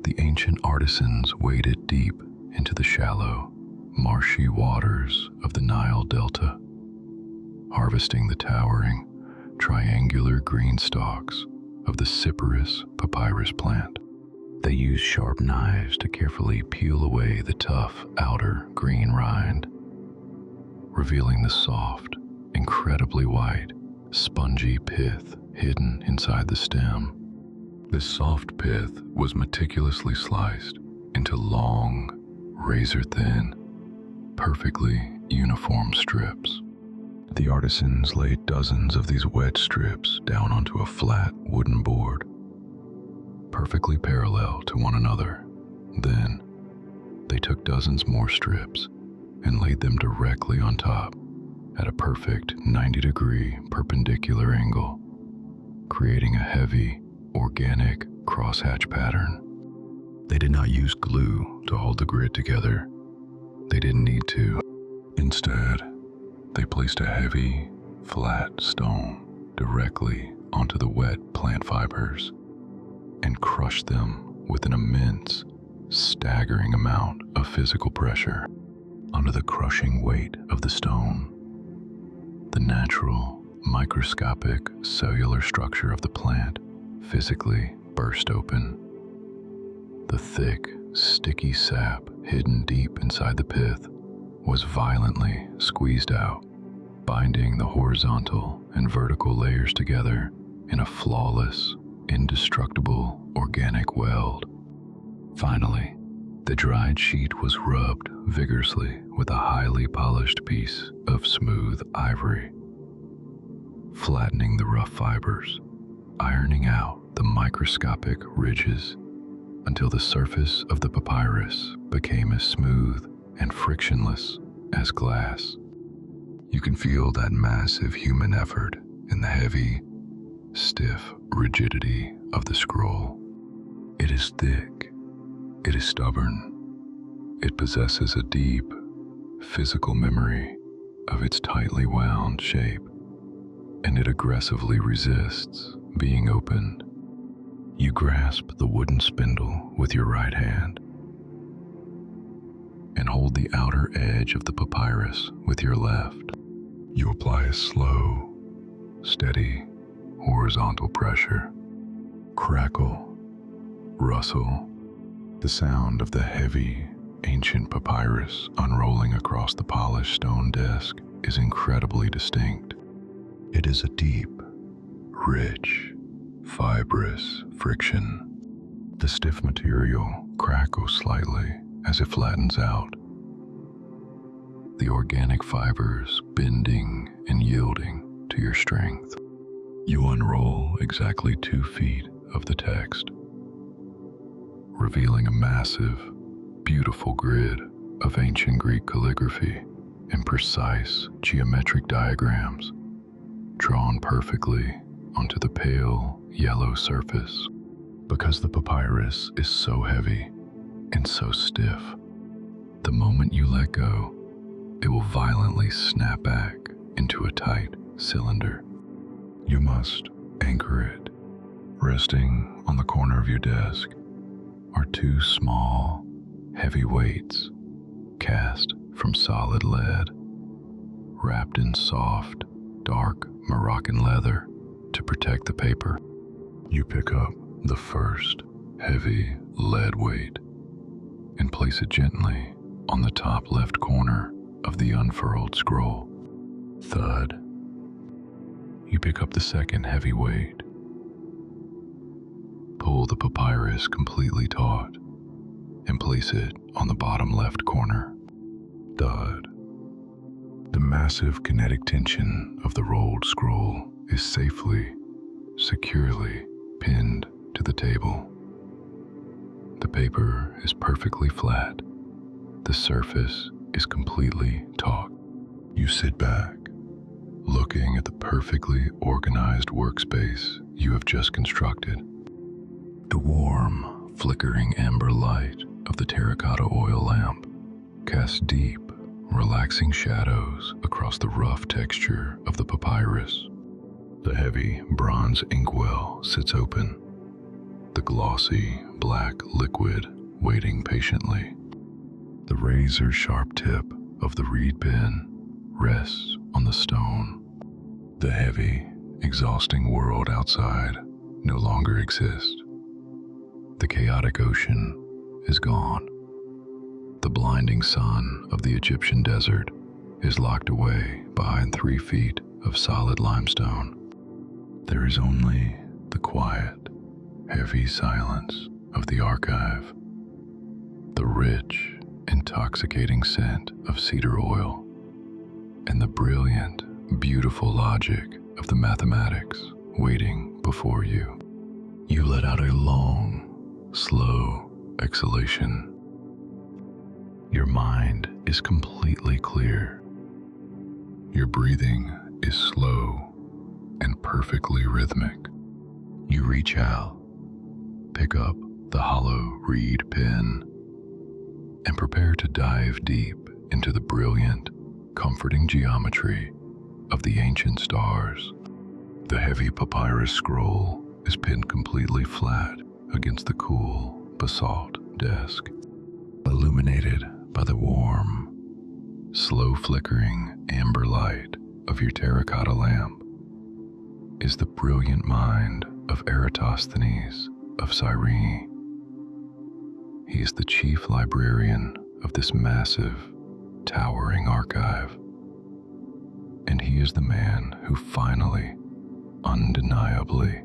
the ancient artisans waded deep into the shallow, marshy waters of the Nile Delta, harvesting the towering, triangular green stalks of the cyperus papyrus plant. They used sharp knives to carefully peel away the tough outer green rind, revealing the soft, incredibly white, spongy pith hidden inside the stem. This soft pith was meticulously sliced into long, razor-thin, perfectly uniform strips. The artisans laid dozens of these wet strips down onto a flat wooden board, perfectly parallel to one another. Then, they took dozens more strips and laid them directly on top at a perfect 90-degree perpendicular angle, creating a heavy, organic crosshatch pattern. They did not use glue to hold the grid together. They didn't need to. Instead, they placed a heavy, flat stone directly onto the wet plant fibers and crushed them with an immense, staggering amount of physical pressure. Under the crushing weight of the stone, the natural, microscopic cellular structure of the plant physically burst open. The thick, sticky sap hidden deep inside the pith was violently squeezed out, binding the horizontal and vertical layers together in a flawless, indestructible organic weld. Finally, the dried sheet was rubbed vigorously with a highly polished piece of smooth ivory, flattening the rough fibers, ironing out the microscopic ridges until the surface of the papyrus became as smooth and frictionless as glass. You can feel that massive human effort in the heavy, stiff rigidity of the scroll. It is thick, it is stubborn, it possesses a deep, physical memory of its tightly wound shape, and it aggressively resists being opened. You grasp the wooden spindle with your right hand and hold the outer edge of the papyrus with your left. You apply a slow, steady, horizontal pressure. Crackle, rustle, the sound of the heavy, ancient papyrus unrolling across the polished stone desk is incredibly distinct. It is a deep, rich, fibrous friction. The stiff material crackles slightly as it flattens out, the organic fibers bending and yielding to your strength. You unroll exactly 2 feet of the text, revealing a massive, beautiful grid of ancient Greek calligraphy and precise geometric diagrams drawn perfectly onto the pale yellow surface. Because the papyrus is so heavy and so stiff, the moment you let go, it will violently snap back into a tight cylinder. You must anchor it. Resting on the corner of your desk are 2 small, heavy weights cast from solid lead, wrapped in soft, dark Moroccan leather to protect the paper. You pick up the first heavy lead weight and place it gently on the top left corner of the unfurled scroll. Thud. You pick up the second heavy weight. Pull the papyrus completely taut and place it on the bottom left corner. Thud. The massive kinetic tension of the rolled scroll is safely, securely pinned to the table. The paper is perfectly flat. The surface is completely taut. You sit back, looking at the perfectly organized workspace you have just constructed. The warm, flickering amber light of the terracotta oil lamp casts deep, relaxing shadows across the rough texture of the papyrus. The heavy bronze inkwell sits open, the glossy black liquid waiting patiently. The razor-sharp tip of the reed pen rests on the stone. The heavy, exhausting world outside no longer exists. The chaotic ocean is gone. The blinding sun of the Egyptian desert is locked away behind 3 feet of solid limestone. There is only the quiet, heavy silence of the archive. the rich, intoxicating scent of cedar oil, and the brilliant, beautiful logic of the mathematics waiting before you. You let out a long, slow exhalation. Your mind is completely clear. Your breathing is slow and perfectly rhythmic. You reach out, pick up the hollow reed pen, and prepare to dive deep into the brilliant, comforting geometry of the ancient stars. The heavy papyrus scroll is pinned completely flat against the cool basalt desk, illuminated by the warm, slow flickering amber light of your terracotta lamp is the brilliant mind of Eratosthenes of Cyrene. He is the chief librarian of this massive, towering archive, and he is the man who finally, undeniably,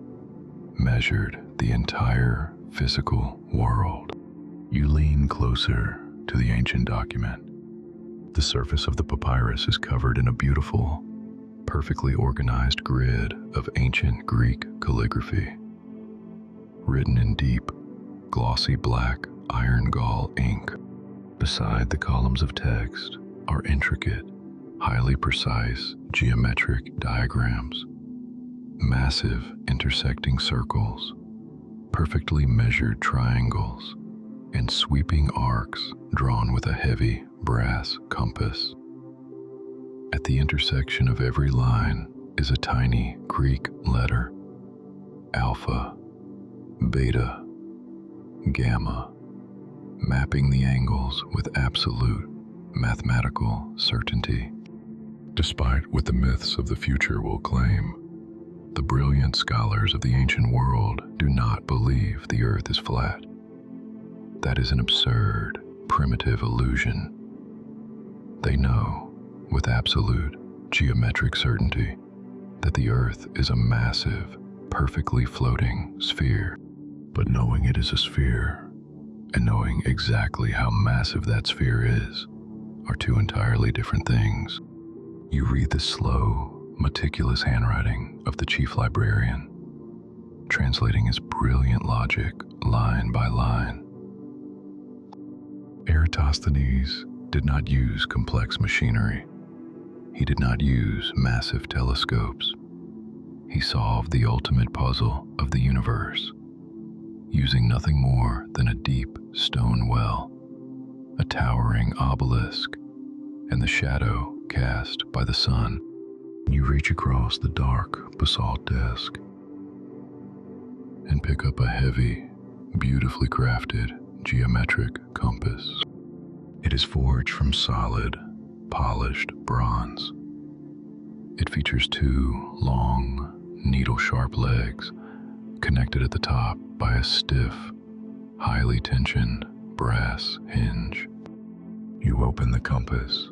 measured the entire physical world. You lean closer to the ancient document. The surface of the papyrus is covered in a beautiful, perfectly organized grid of ancient Greek calligraphy. Written in deep, glossy black iron gall ink. Beside the columns of text are intricate, highly precise geometric diagrams, massive intersecting circles, perfectly measured triangles, and sweeping arcs drawn with a heavy brass compass. At the intersection of every line is a tiny Greek letter: alpha, beta, gamma, mapping the angles with absolute mathematical certainty. Despite what the myths of the future will claim, the brilliant scholars of the ancient world do not believe the earth is flat. That is an absurd, primitive illusion. They know, with absolute geometric certainty, that the earth is a massive, perfectly floating sphere. But knowing it is a sphere, and knowing exactly how massive that sphere is, are two entirely different things. You read the slow, meticulous handwriting of the chief librarian, translating his brilliant logic line by line. Eratosthenes did not use complex machinery. He did not use massive telescopes. He solved the ultimate puzzle of the universe, using nothing more than a deep stone well, a towering obelisk, and the shadow cast by the sun. You reach across the dark basalt desk and pick up a heavy, beautifully crafted geometric compass. It is forged from solid, polished bronze. It features two long, needle-sharp legs connected at the top by a stiff, highly tensioned brass hinge. You open the compass.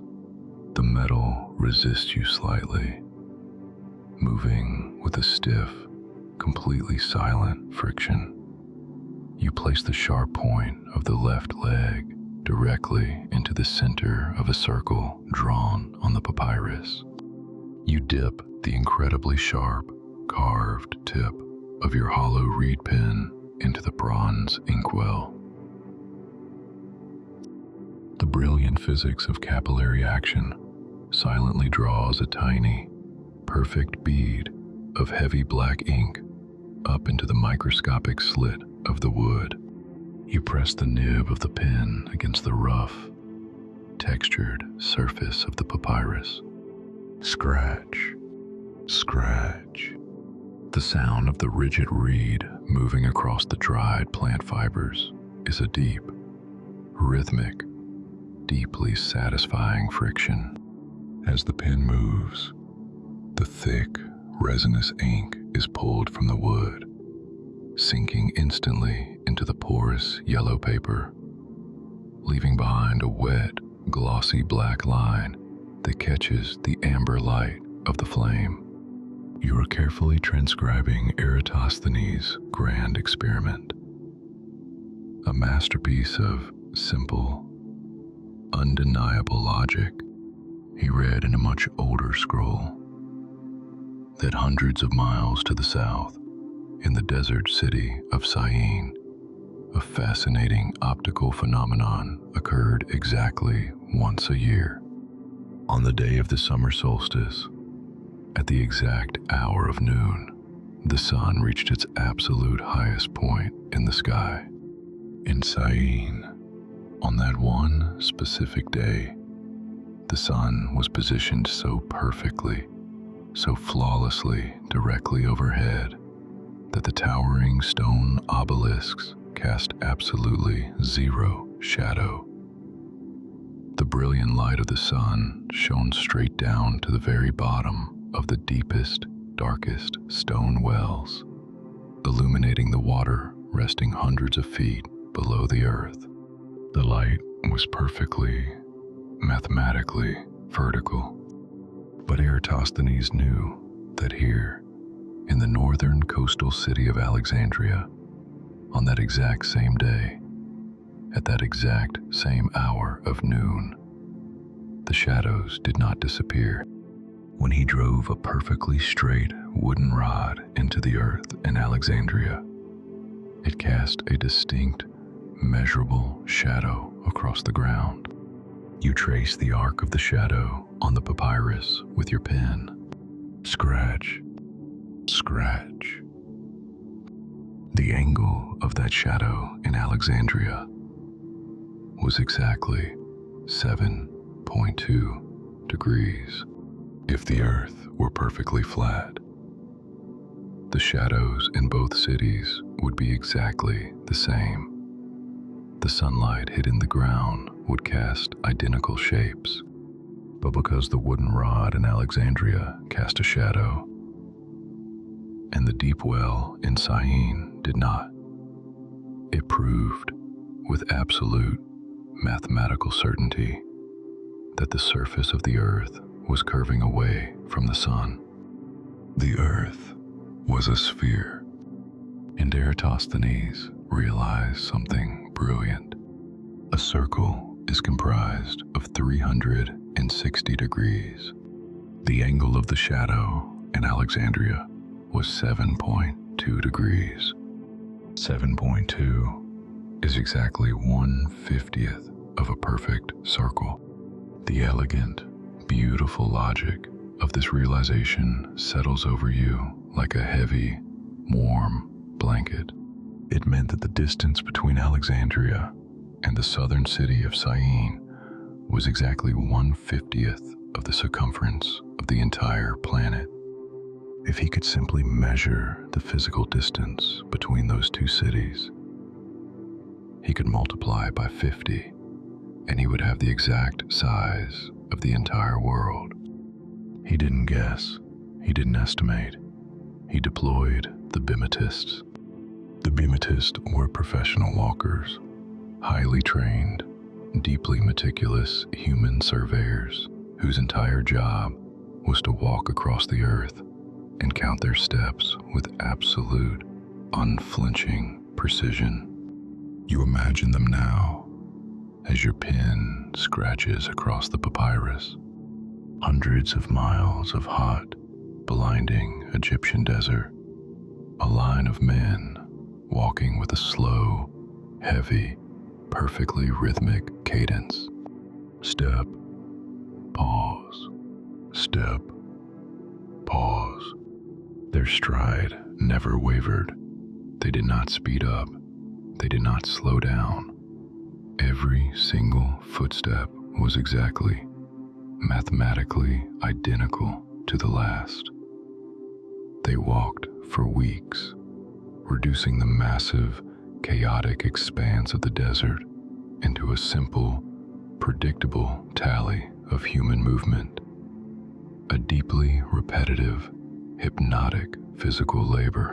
The metal resists you slightly, moving with a stiff, completely silent friction. You place the sharp point of the left leg directly into the center of a circle drawn on the papyrus. You dip the incredibly sharp, carved tip of your hollow reed pen into the bronze inkwell. The brilliant physics of capillary action silently draws a tiny, perfect bead of heavy black ink up into the microscopic slit of the wood. You press the nib of the pen against the rough, textured surface of the papyrus. Scratch, scratch. The sound of the rigid reed moving across the dried plant fibers is a deep, rhythmic, deeply satisfying friction. As the pen moves, the thick, resinous ink is pulled from the wood, sinking instantly into the porous yellow paper, leaving behind a wet, glossy black line that catches the amber light of the flame. You are carefully transcribing Eratosthenes' grand experiment, a masterpiece of simple, undeniable logic he read in a much older scroll that hundreds of miles to the south, in the desert city of Syene, a fascinating optical phenomenon occurred exactly once a year. On the day of the summer solstice, at the exact hour of noon, the sun reached its absolute highest point in the sky. In Syene, on that one specific day, the sun was positioned so perfectly, so flawlessly directly overhead, that the towering stone obelisks cast absolutely zero shadow. The brilliant light of the sun shone straight down to the very bottom of the deepest, darkest stone wells, illuminating the water resting hundreds of feet below the earth. The light was perfectly, mathematically vertical. But Eratosthenes knew that here, in the northern coastal city of Alexandria, on that exact same day, at that exact same hour of noon, the shadows did not disappear. When he drove a perfectly straight wooden rod into the earth in Alexandria, it cast a distinct, measurable shadow across the ground. You trace the arc of the shadow on the papyrus with your pen. Scratch, scratch. The angle of that shadow in Alexandria was exactly 7.2 degrees. If the earth were perfectly flat, the shadows in both cities would be exactly the same. The sunlight hitting the ground would cast identical shapes, but because the wooden rod in Alexandria cast a shadow, and the deep well in Syene did not, it proved with absolute mathematical certainty that the surface of the earth was curving away from the sun. The earth was a sphere, and Eratosthenes realized something brilliant. A circle is comprised of 360 degrees. The angle of the shadow in Alexandria was 7.2 degrees. 7.2 is exactly 1/50th of a perfect circle. The elegant, beautiful logic of this realization settles over you like a heavy, warm blanket. It meant that the distance between Alexandria and the southern city of Syene was exactly 1/50th of the circumference of the entire planet. If he could simply measure the physical distance between those two cities, he could multiply by 50, and he would have the exact size of the entire world. He didn't guess, he didn't estimate, he deployed the bimetists. The bimetists were professional walkers, highly trained, deeply meticulous human surveyors whose entire job was to walk across the earth and count their steps with absolute, unflinching precision. You imagine them now as your pen scratches across the papyrus. Hundreds of miles of hot, blinding Egyptian desert, a line of men walking with a slow, heavy, perfectly rhythmic cadence. Step, pause, step, pause. Their stride never wavered. They did not speed up. They did not slow down. Every single footstep was exactly, mathematically identical to the last. They walked for weeks, reducing the massive, chaotic expanse of the desert into a simple, predictable tally of human movement. A deeply repetitive, hypnotic physical labor.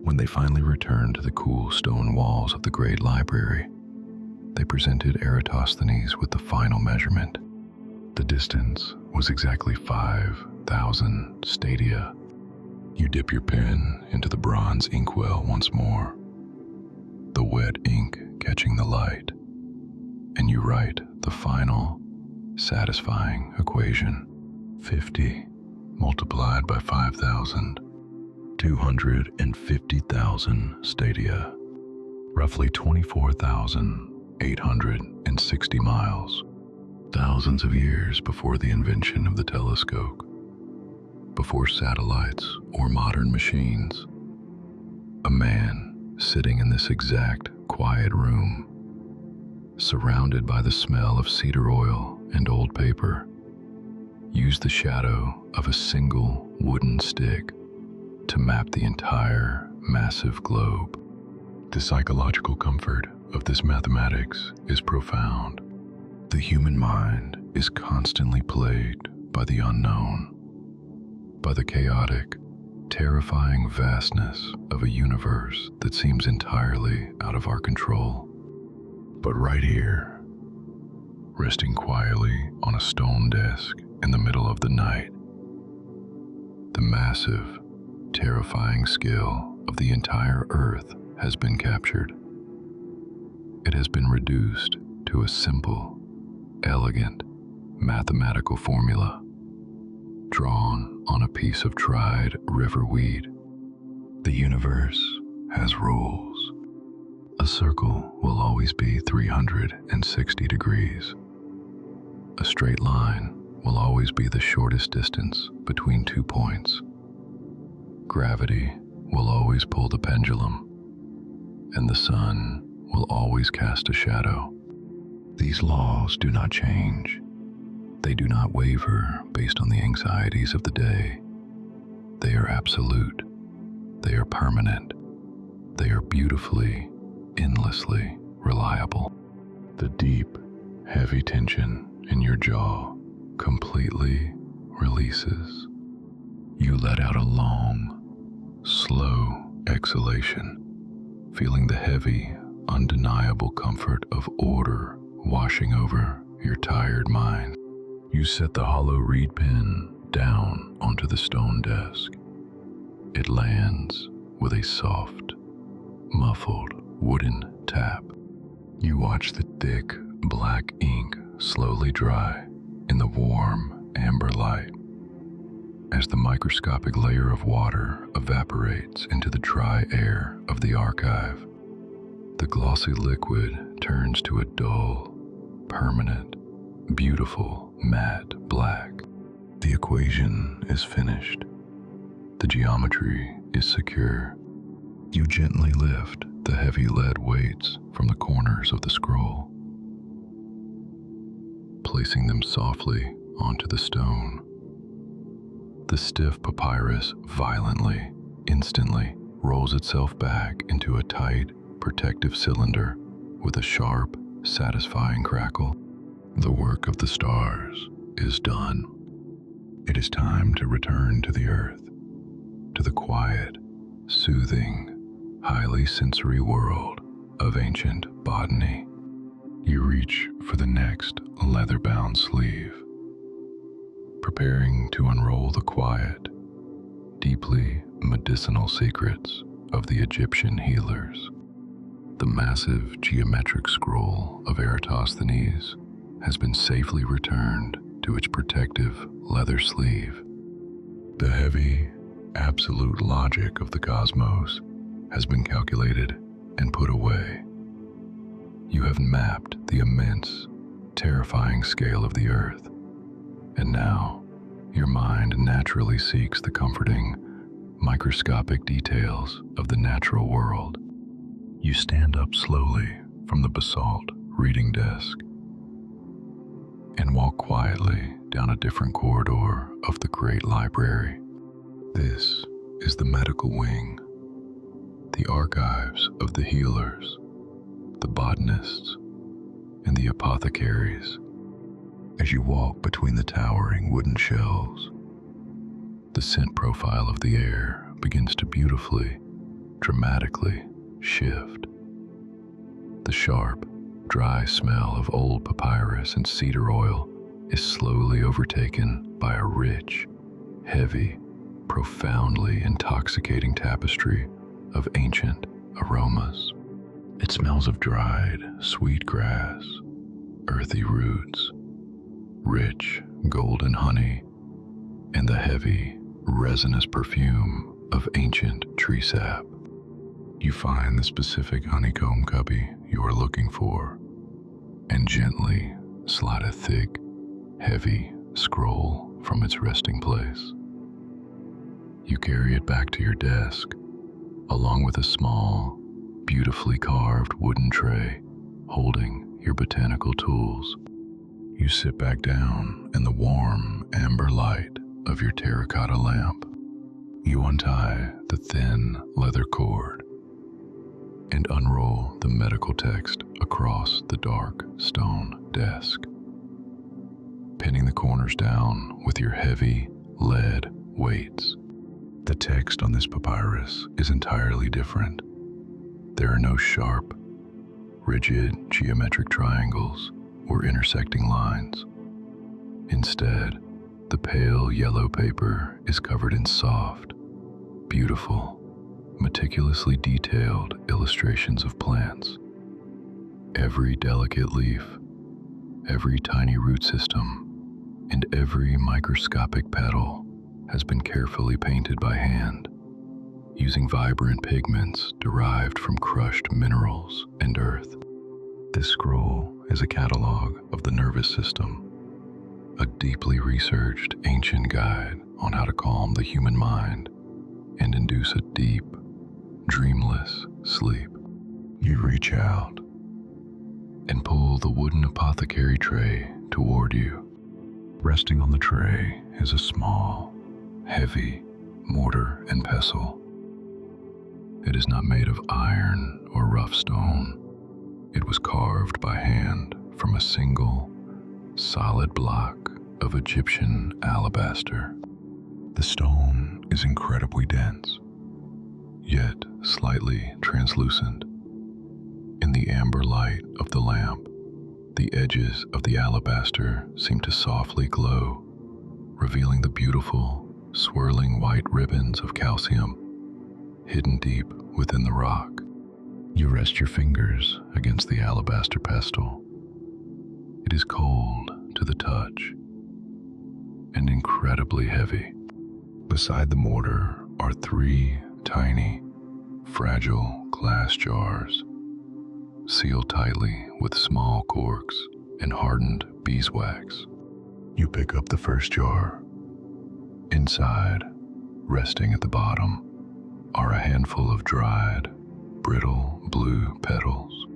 When they finally returned to the cool stone walls of the Great Library, they presented Eratosthenes with the final measurement. The distance was exactly 5,000 stadia. You dip your pen into the bronze inkwell once more, the wet ink catching the light. and you write the final, satisfying equation. 50 multiplied by 5,000, 250,000 stadia, roughly 24,860 miles, thousands of years before the invention of the telescope, before satellites or modern machines. A man sitting in this exact quiet room, surrounded by the smell of cedar oil and old paper, used the shadow of a single wooden stick to map the entire massive globe. The psychological comfort of this mathematics is profound. The human mind is constantly plagued by the unknown, by the chaotic, terrifying vastness of a universe that seems entirely out of our control. But right here, resting quietly on a stone desk in the middle of the night, the massive, terrifying scale of the entire Earth has been captured. It has been reduced to a simple, elegant, mathematical formula drawn on a piece of dried river weed. The universe has rules. A circle will always be 360 degrees. A straight line will always be the shortest distance between 2 points. Gravity will always pull the pendulum, and the sun will always cast a shadow. These laws do not change. They do not waver based on the anxieties of the day. They are absolute. They are permanent. They are beautifully, endlessly reliable. The deep, heavy tension in your jaw completely releases. You let out a long, slow exhalation, feeling the heavy, undeniable comfort of order washing over your tired mind. You set the hollow reed pen down onto the stone desk. It lands with a soft, muffled wooden tap. You watch the thick, black ink slowly dry in the warm, amber light. As the microscopic layer of water evaporates into the dry air of the archive, the glossy liquid turns to a dull, permanent, beautiful, matte black. The equation is finished. The geometry is secure. You gently lift the heavy lead weights from the corners of the scroll, placing them softly onto the stone. The stiff papyrus violently, instantly rolls itself back into a tight, protective cylinder with a sharp, satisfying crackle. The work of the stars is done. It is time to return to the earth, to the quiet, soothing, highly sensory world of ancient botany. You reach for the next leather-bound sleeve, preparing to unroll the quiet, deeply medicinal secrets of the Egyptian healers. The massive geometric scroll of Eratosthenes has been safely returned to its protective leather sleeve. The heavy, absolute logic of the cosmos has been calculated and put away. You have mapped the immense, terrifying scale of the earth, and now your mind naturally seeks the comforting, microscopic details of the natural world. You stand up slowly from the basalt reading desk and walk quietly down a different corridor of the Great Library. This is the medical wing, the archives of the healers, the botanists, and the apothecaries. As you walk between the towering wooden shelves, the scent profile of the air begins to beautifully, dramatically shift. The sharp, dry smell of old papyrus and cedar oil is slowly overtaken by a rich, heavy, profoundly intoxicating tapestry of ancient aromas. It smells of dried, sweet grass, earthy roots, rich golden honey, and the heavy, resinous perfume of ancient tree sap. You find the specific honeycomb cubby you are looking for and gently slide a thick, heavy scroll from its resting place. You carry it back to your desk, along with a small, beautifully carved wooden tray holding your botanical tools. You sit back down in the warm amber light of your terracotta lamp. You untie the thin leather cord and unroll the medical text across the dark stone desk, pinning the corners down with your heavy lead weights. The text on this papyrus is entirely different. There are no sharp, rigid geometric triangles or intersecting lines. Instead, the pale yellow paper is covered in soft, beautiful, meticulously detailed illustrations of plants. Every delicate leaf, every tiny root system, and every microscopic petal has been carefully painted by hand, using vibrant pigments derived from crushed minerals and earth. This scroll is a catalog of the nervous system, a deeply researched ancient guide on how to calm the human mind and induce a deep, dreamless sleep. You reach out and pull the wooden apothecary tray toward you. Resting on the tray is a small, heavy mortar and pestle. It is not made of iron or rough stone. It was carved by hand from a single, solid block of Egyptian alabaster. The stone is incredibly dense, yet slightly translucent. In the amber light of the lamp, the edges of the alabaster seem to softly glow, revealing the beautiful, swirling white ribbons of calcium hidden deep within the rock. You rest your fingers against the alabaster pestle. It is cold to the touch and incredibly heavy. Beside the mortar are 3 tiny, fragile glass jars, sealed tightly with small corks and hardened beeswax. You pick up the first jar. Inside, resting at the bottom, are a handful of dried, brittle blue petals.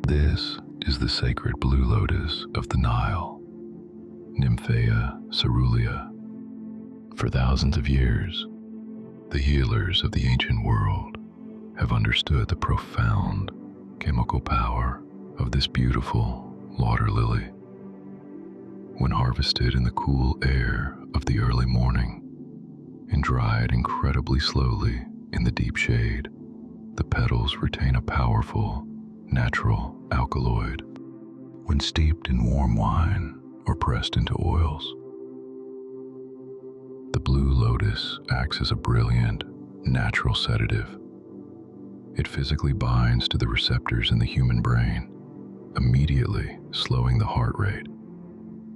This is the sacred blue lotus of the Nile, Nymphaea cerulea. For thousands of years, the healers of the ancient world have understood the profound chemical power of this beautiful water lily. When harvested in the cool air of the early morning and dried incredibly slowly in the deep shade, the petals retain a powerful, natural alkaloid. When steeped in warm wine or pressed into oils, the blue lotus acts as a brilliant, natural sedative. It physically binds to the receptors in the human brain, immediately slowing the heart rate,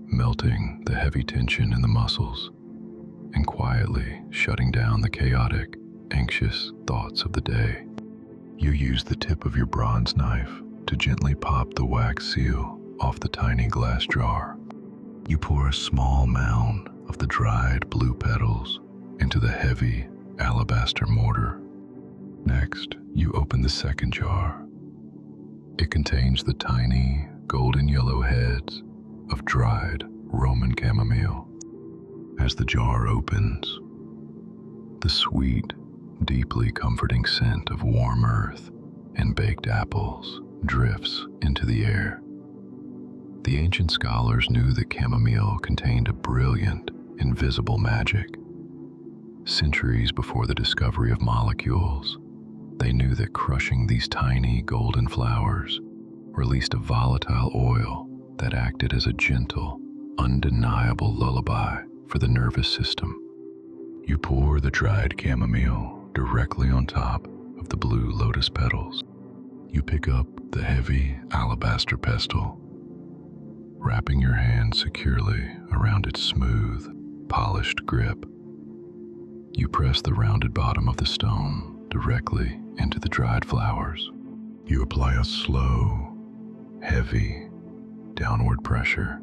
melting the heavy tension in the muscles, and quietly shutting down the chaotic, anxious thoughts of the day. You use the tip of your bronze knife to gently pop the wax seal off the tiny glass jar. You pour a small mound of the dried blue petals into the heavy alabaster mortar. Next, you open the second jar. It contains the tiny, golden yellow heads of dried Roman chamomile. As the jar opens, the sweet, deeply comforting scent of warm earth and baked apples drifts into the air. The ancient scholars knew that chamomile contained a brilliant, invisible magic. Centuries before the discovery of molecules, they knew that crushing these tiny golden flowers released a volatile oil that acted as a gentle, undeniable lullaby for the nervous system. You pour the dried chamomile directly on top of the blue lotus petals. You pick up the heavy alabaster pestle wrapping your hand securely around its smooth, polished grip. You press the rounded bottom of the stone directly into the dried flowers. You apply a slow, heavy, downward pressure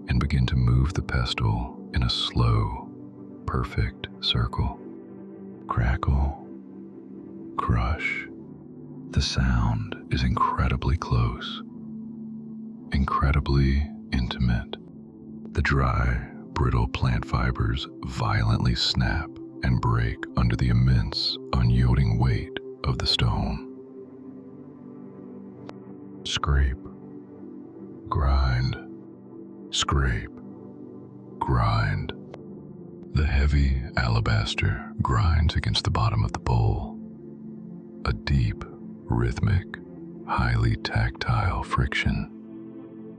and begin to move the pestle in a slow, perfect circle. Crackle, crush. The sound is incredibly close, incredibly intimate. The dry, brittle plant fibers violently snap and break under the immense, unyielding weight of the stone. Scrape, grind, scrape, grind. The heavy alabaster grinds against the bottom of the bowl. A deep, rhythmic, highly tactile friction.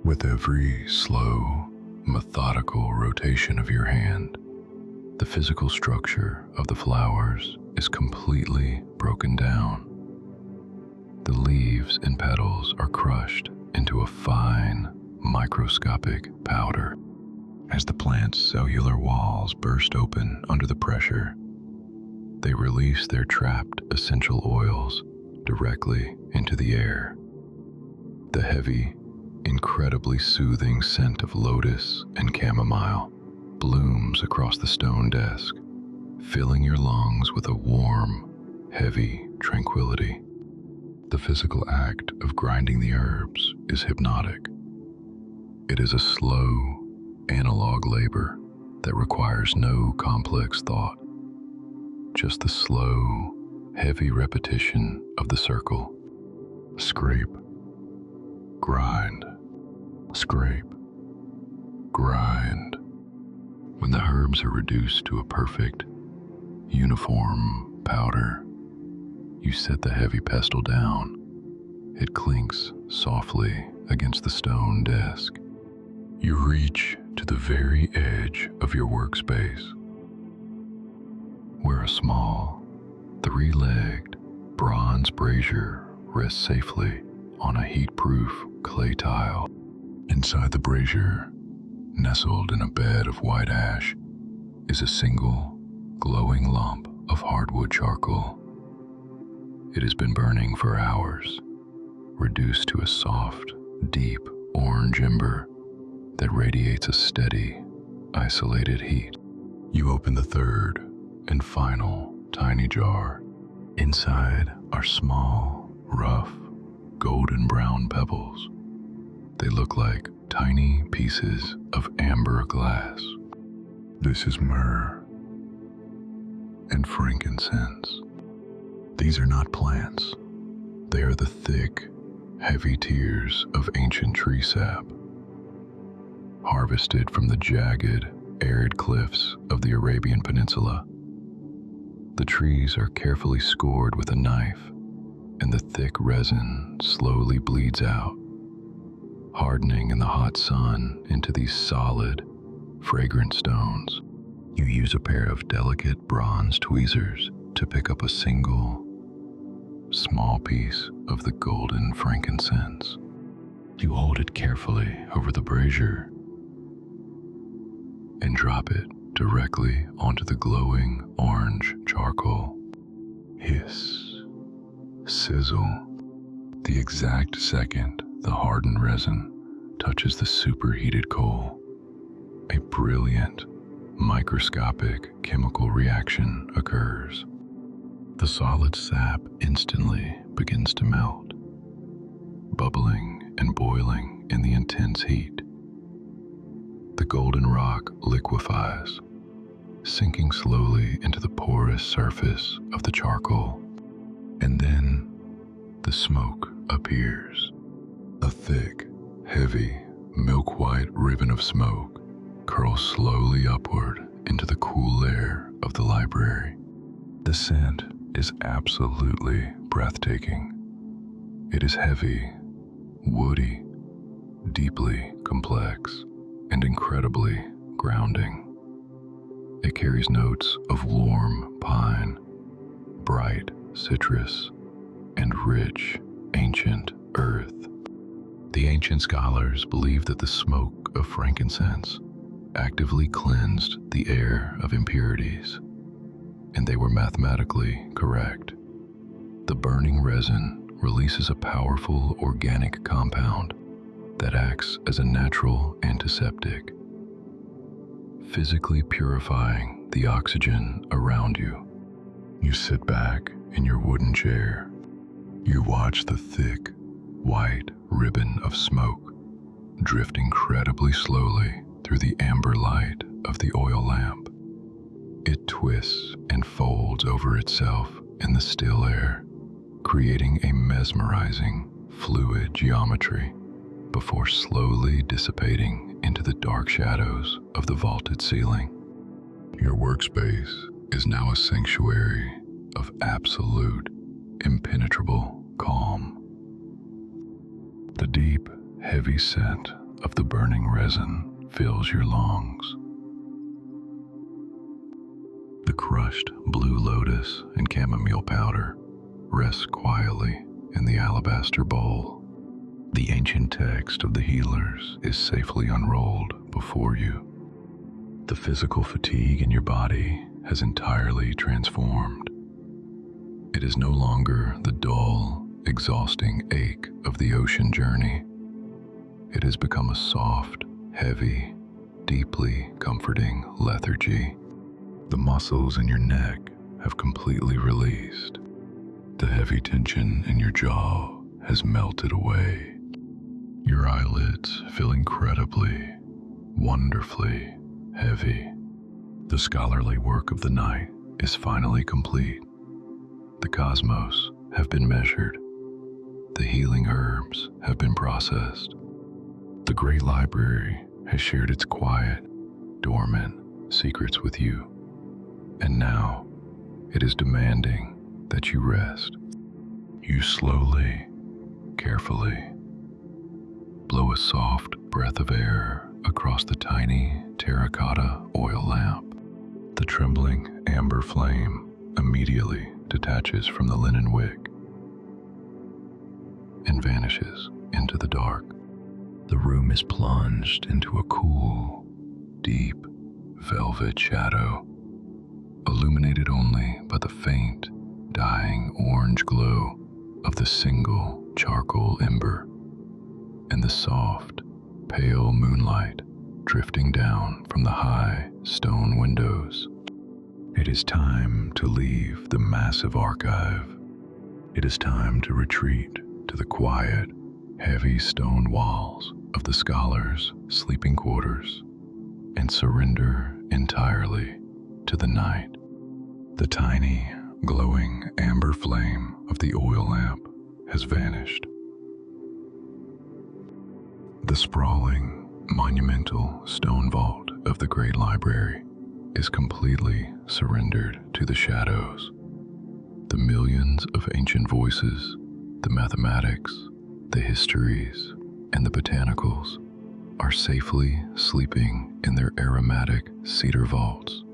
With every slow, methodical rotation of your hand, the physical structure of the flowers is completely broken down. The leaves and petals are crushed into a fine, microscopic powder. As the plant's cellular walls burst open under the pressure, they release their trapped essential oils directly into the air. The heavy, incredibly soothing scent of lotus and chamomile blooms across the stone desk, filling your lungs with a warm, heavy tranquility. The physical act of grinding the herbs is hypnotic. It is a slow, analog labor that requires no complex thought, just the slow, heavy repetition of the circle. Scrape, grind, scrape, grind. When the herbs are reduced to a perfect, uniform powder, you set the heavy pestle down. It clinks softly against the stone desk. You reach to the very edge of your workspace, where a small, three-legged bronze brazier rests safely on a heat-proof clay tile. Inside the brazier, nestled in a bed of white ash, is a single, glowing lump of hardwood charcoal. It has been burning for hours, reduced to a soft, deep orange ember that radiates a steady, isolated heat. You open the third and final tiny jar. Inside are small, rough, golden brown pebbles. They look like tiny pieces of amber glass. This is myrrh and frankincense. These are not plants. They are the thick, heavy tears of ancient tree sap, harvested from the jagged, arid cliffs of the Arabian Peninsula. The trees are carefully scored with a knife, and the thick resin slowly bleeds out, hardening in the hot sun into these solid, fragrant stones. You use a pair of delicate bronze tweezers to pick up a single, small piece of the golden frankincense. You hold it carefully over the brazier and drop it directly onto the glowing orange charcoal. Hiss, sizzle. The exact second the hardened resin touches the superheated coal, a brilliant, microscopic chemical reaction occurs. The solid sap instantly begins to melt, bubbling and boiling in the intense heat. The golden rock liquefies, sinking slowly into the porous surface of the charcoal, and then the smoke appears. A thick, heavy, milk-white ribbon of smoke curls slowly upward into the cool air of the library. The scent is absolutely breathtaking. It is heavy, woody, deeply complex, and incredibly grounding. It carries notes of warm pine, bright citrus, and rich, ancient earth. The ancient scholars believed that the smoke of frankincense actively cleansed the air of impurities, and they were mathematically correct. The burning resin releases a powerful organic compound that acts as a natural antiseptic, physically purifying the oxygen around you. You sit back in your wooden chair. You watch the thick, white ribbon of smoke drift incredibly slowly through the amber light of the oil lamp. It twists and folds over itself in the still air, creating a mesmerizing, fluid geometry before slowly dissipating into the dark shadows of the vaulted ceiling. Your workspace is now a sanctuary of absolute, impenetrable calm. The deep, heavy scent of the burning resin fills your lungs. The crushed blue lotus and chamomile powder rests quietly in the alabaster bowl. The ancient text of the healers is safely unrolled before you. The physical fatigue in your body has entirely transformed. It is no longer the dull, exhausting ache of the ocean journey. It has become a soft, heavy, deeply comforting lethargy. The muscles in your neck have completely released. The heavy tension in your jaw has melted away. Your eyelids feel incredibly, wonderfully heavy. The scholarly work of the night is finally complete. The cosmos have been measured. The healing herbs have been processed. The Great Library has shared its quiet, dormant secrets with you. And now, it is demanding that you rest. You slowly, carefully, blow a soft breath of air across the tiny terracotta oil lamp. The trembling amber flame immediately detaches from the linen wick and vanishes into the dark. The room is plunged into a cool, deep, velvet shadow, illuminated only by the faint, dying orange glow of the single charcoal ember and the soft, pale moonlight drifting down from the high stone windows. It is time to leave the massive archive. It is time to retreat to the quiet, heavy stone walls of the scholars' sleeping quarters and surrender entirely to the night. The tiny, glowing amber flame of the oil lamp has vanished. The sprawling, monumental stone vault of the Great Library is completely surrendered to the shadows. The millions of ancient voices, the mathematics, the histories, and the botanicals are safely sleeping in their aromatic cedar vaults.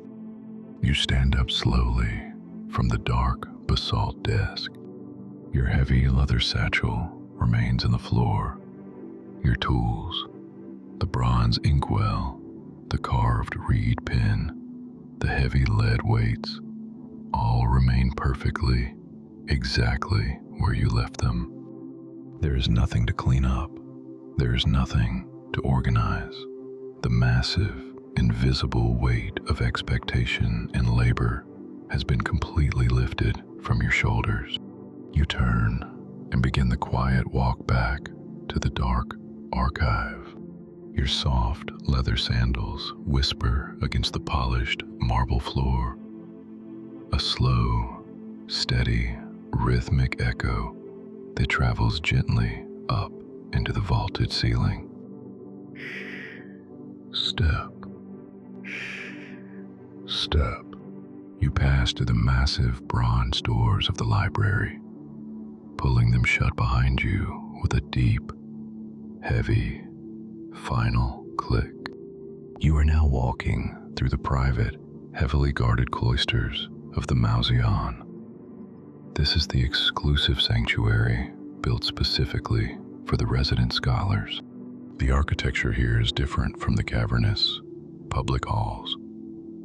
You stand up slowly from the dark basalt desk. Your heavy leather satchel remains on the floor. Your tools, the bronze inkwell, the carved reed pen, the heavy lead weights, all remain perfectly, exactly where you left them. There is nothing to clean up. There is nothing to organize. The massive, invisible weight of expectation and labor has been completely lifted from your shoulders. You turn and begin the quiet walk back to the dark archive. Your soft leather sandals whisper against the polished marble floor. A slow, steady, rhythmic echo that travels gently up into the vaulted ceiling. Step. Step. You pass through the massive bronze doors of the library, pulling them shut behind you with a deep, heavy, final click. You are now walking through the private, heavily guarded cloisters of the Mausoleum. This is the exclusive sanctuary built specifically for the resident scholars. The architecture here is different from the cavernous public halls.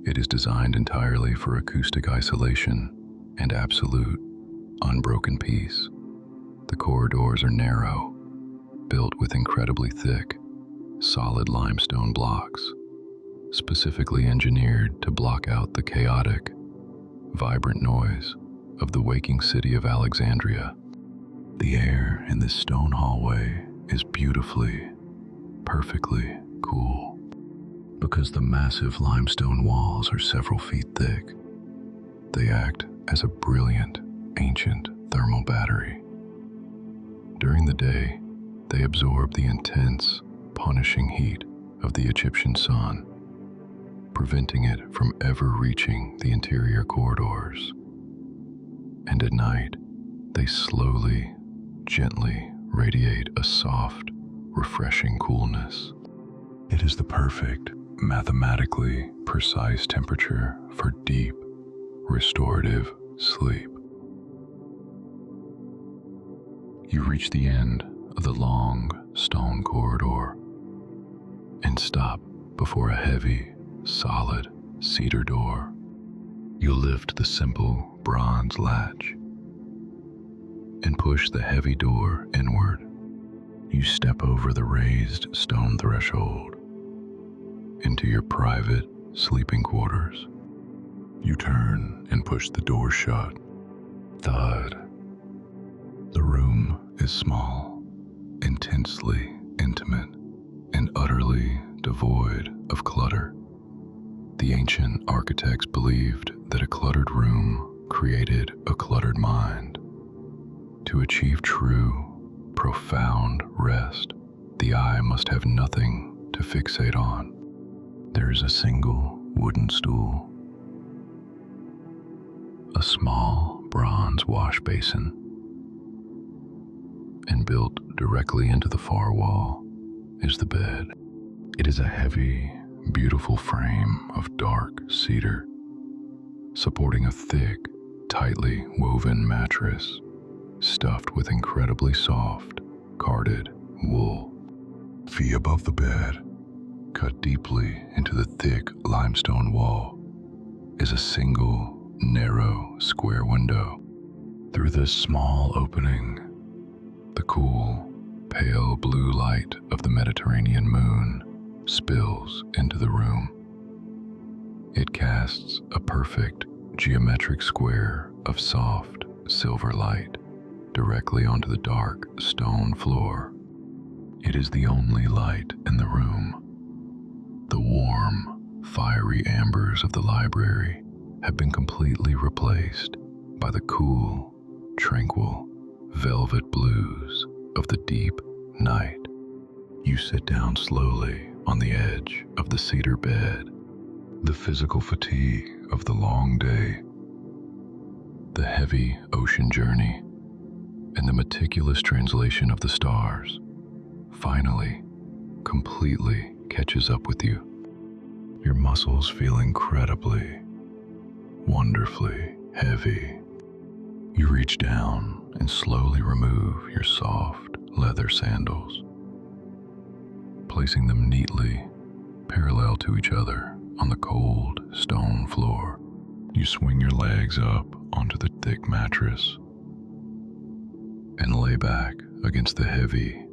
It is designed entirely for acoustic isolation and absolute, unbroken peace. The corridors are narrow, built with incredibly thick, solid limestone blocks, specifically engineered to block out the chaotic, vibrant noise of the waking city of Alexandria. The air in this stone hallway is beautifully, perfectly cool. Because the massive limestone walls are several feet thick, they act as a brilliant, ancient thermal battery. During the day, they absorb the intense, punishing heat of the Egyptian sun, preventing it from ever reaching the interior corridors. And at night, they slowly, gently radiate a soft, refreshing coolness. It is the perfect, mathematically precise temperature for deep, restorative sleep. You reach the end of the long stone corridor and stop before a heavy, solid cedar door. You lift the simple bronze latch and push the heavy door inward. You step over the raised stone threshold into your private sleeping quarters. You turn and push the door shut. Thud. The room is small, intensely intimate, and utterly devoid of clutter. The ancient architects believed that a cluttered room created a cluttered mind. To achieve true, profound rest, the eye must have nothing to fixate on. There is a single wooden stool, a small bronze wash basin, and built directly into the far wall is the bed. It is a heavy, beautiful frame of dark cedar, supporting a thick, tightly woven mattress stuffed with incredibly soft, carded wool. Feet above the bed, cut deeply into the thick limestone wall, is a single, narrow, square window. Through this small opening, the cool, pale blue light of the Mediterranean moon spills into the room. It casts a perfect, geometric square of soft, silver light directly onto the dark stone floor. It is the only light in the room. The warm, fiery ambers of the library have been completely replaced by the cool, tranquil, velvet blues of the deep night. You sit down slowly on the edge of the cedar bed. The physical fatigue of the long day, the heavy ocean journey, and the meticulous translation of the stars finally, completely catches up with you. Your muscles feel incredibly, wonderfully heavy. You reach down and slowly remove your soft leather sandals, placing them neatly parallel to each other on the cold stone floor. You swing your legs up onto the thick mattress and lay back against the heavy,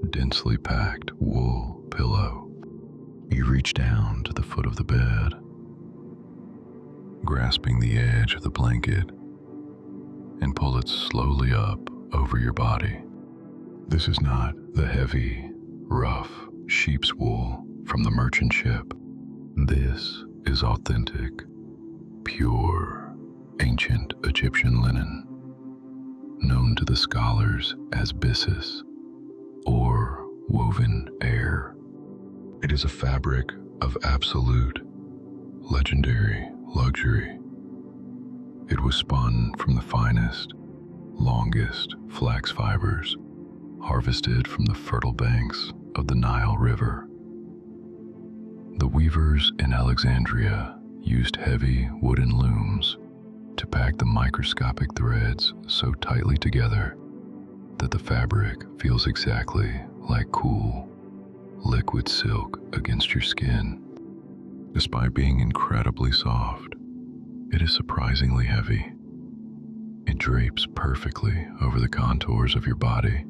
densely packed wool pillow. You reach down to the foot of the bed, grasping the edge of the blanket, and pull it slowly up over your body. This is not the heavy, rough sheep's wool from the merchant ship. This is authentic, pure, ancient Egyptian linen, known to the scholars as byssus, or woven air. It is a fabric of absolute, legendary luxury. It was spun from the finest, longest flax fibers, harvested from the fertile banks of the Nile River. The weavers in Alexandria used heavy wooden looms to pack the microscopic threads so tightly together that the fabric feels exactly like cool, liquid silk against your skin. Despite being incredibly soft, it is surprisingly heavy. It drapes perfectly over the contours of your body,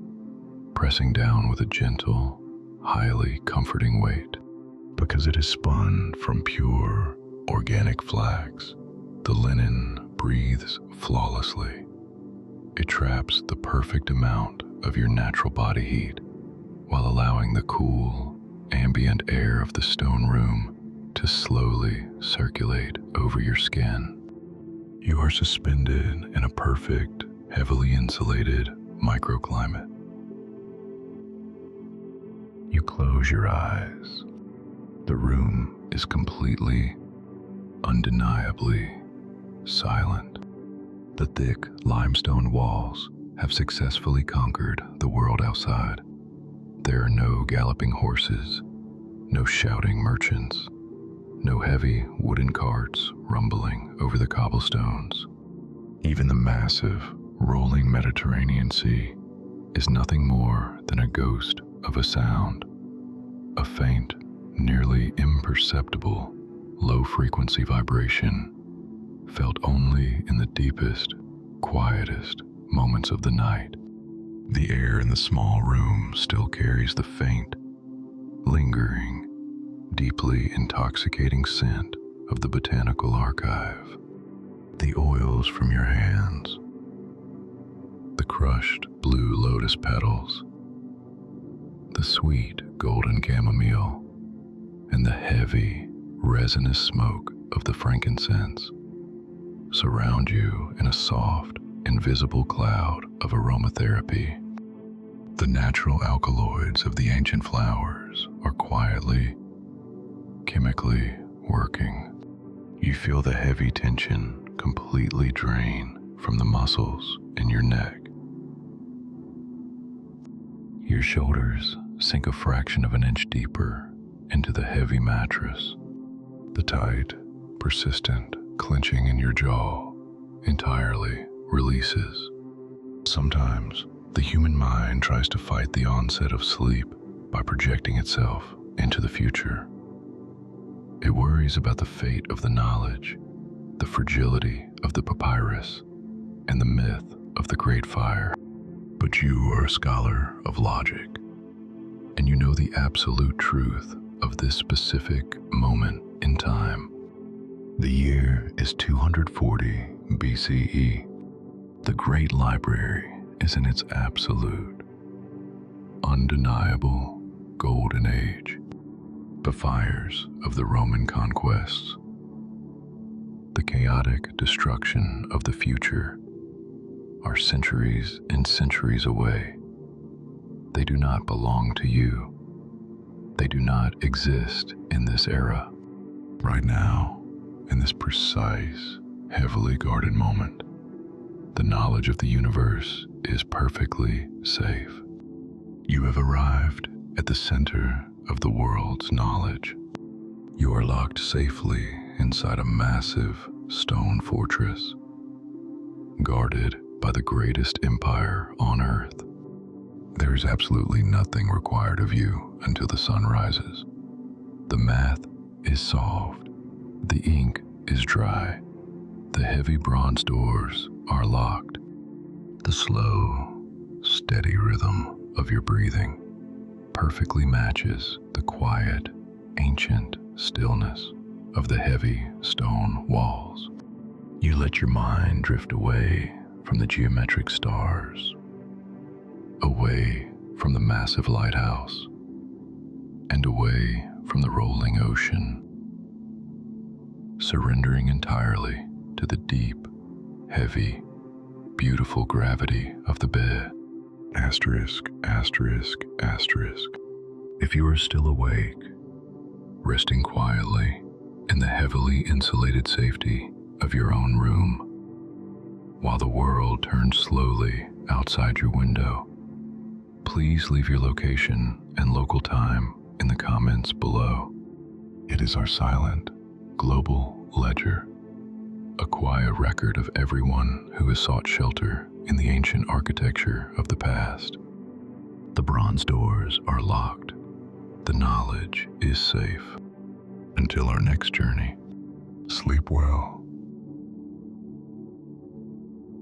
pressing down with a gentle, highly comforting weight. Because it is spun from pure, organic flax, the linen breathes flawlessly. It traps the perfect amount of your natural body heat while allowing the cool, ambient air of the stone room to slowly circulate over your skin. You are suspended in a perfect, heavily insulated microclimate. You close your eyes. The room is completely, undeniably silent. The thick limestone walls have successfully conquered the world outside. There are no galloping horses, no shouting merchants, no heavy wooden carts rumbling over the cobblestones. Even the massive, rolling Mediterranean Sea is nothing more than a ghost of a sound, a faint, nearly imperceptible, low-frequency vibration, felt only in the deepest, quietest moments of the night. The air in the small room still carries the faint, lingering, deeply intoxicating scent of the botanical archive. The oils from your hands, the crushed blue lotus petals, the sweet golden chamomile, and the heavy, resinous smoke of the frankincense surround you in a soft, invisible cloud of aromatherapy. The natural alkaloids of the ancient flowers are quietly, chemically working. You feel the heavy tension completely drain from the muscles in your neck. Your shoulders sink a fraction of an inch deeper into the heavy mattress. The tight, persistent clenching in your jaw entirely releases. Sometimes, the human mind tries to fight the onset of sleep by projecting itself into the future. It worries about the fate of the knowledge, the fragility of the papyrus, and the myth of the Great Fire. But you are a scholar of logic, and you know the absolute truth of this specific moment in time. The year is 240 BCE. The Great Library is in its absolute, undeniable golden age. The fires of the Roman conquests, the chaotic destruction of the future, are centuries and centuries away. They do not belong to you. They do not exist in this era. Right now, in this precise, heavily guarded moment, the knowledge of the universe is perfectly safe. You have arrived at the center of the world's knowledge. You are locked safely inside a massive stone fortress, guarded by the greatest empire on Earth. There is absolutely nothing required of you until the sun rises. The math is solved. The ink is dry. The heavy bronze doors are locked. The slow, steady rhythm of your breathing perfectly matches the quiet, ancient stillness of the heavy stone walls. You let your mind drift away from the geometric stars, away from the massive lighthouse, and away from the rolling ocean, surrendering entirely to the deep, heavy, beautiful gravity of the bed. Asterisk, asterisk, asterisk. If you are still awake, resting quietly in the heavily insulated safety of your own room, while the world turns slowly outside your window, please leave your location and local time in the comments below. It is our silent, global ledger, a quiet record of everyone who has sought shelter in the ancient architecture of the past. The bronze doors are locked. The knowledge is safe. Until our next journey, sleep well.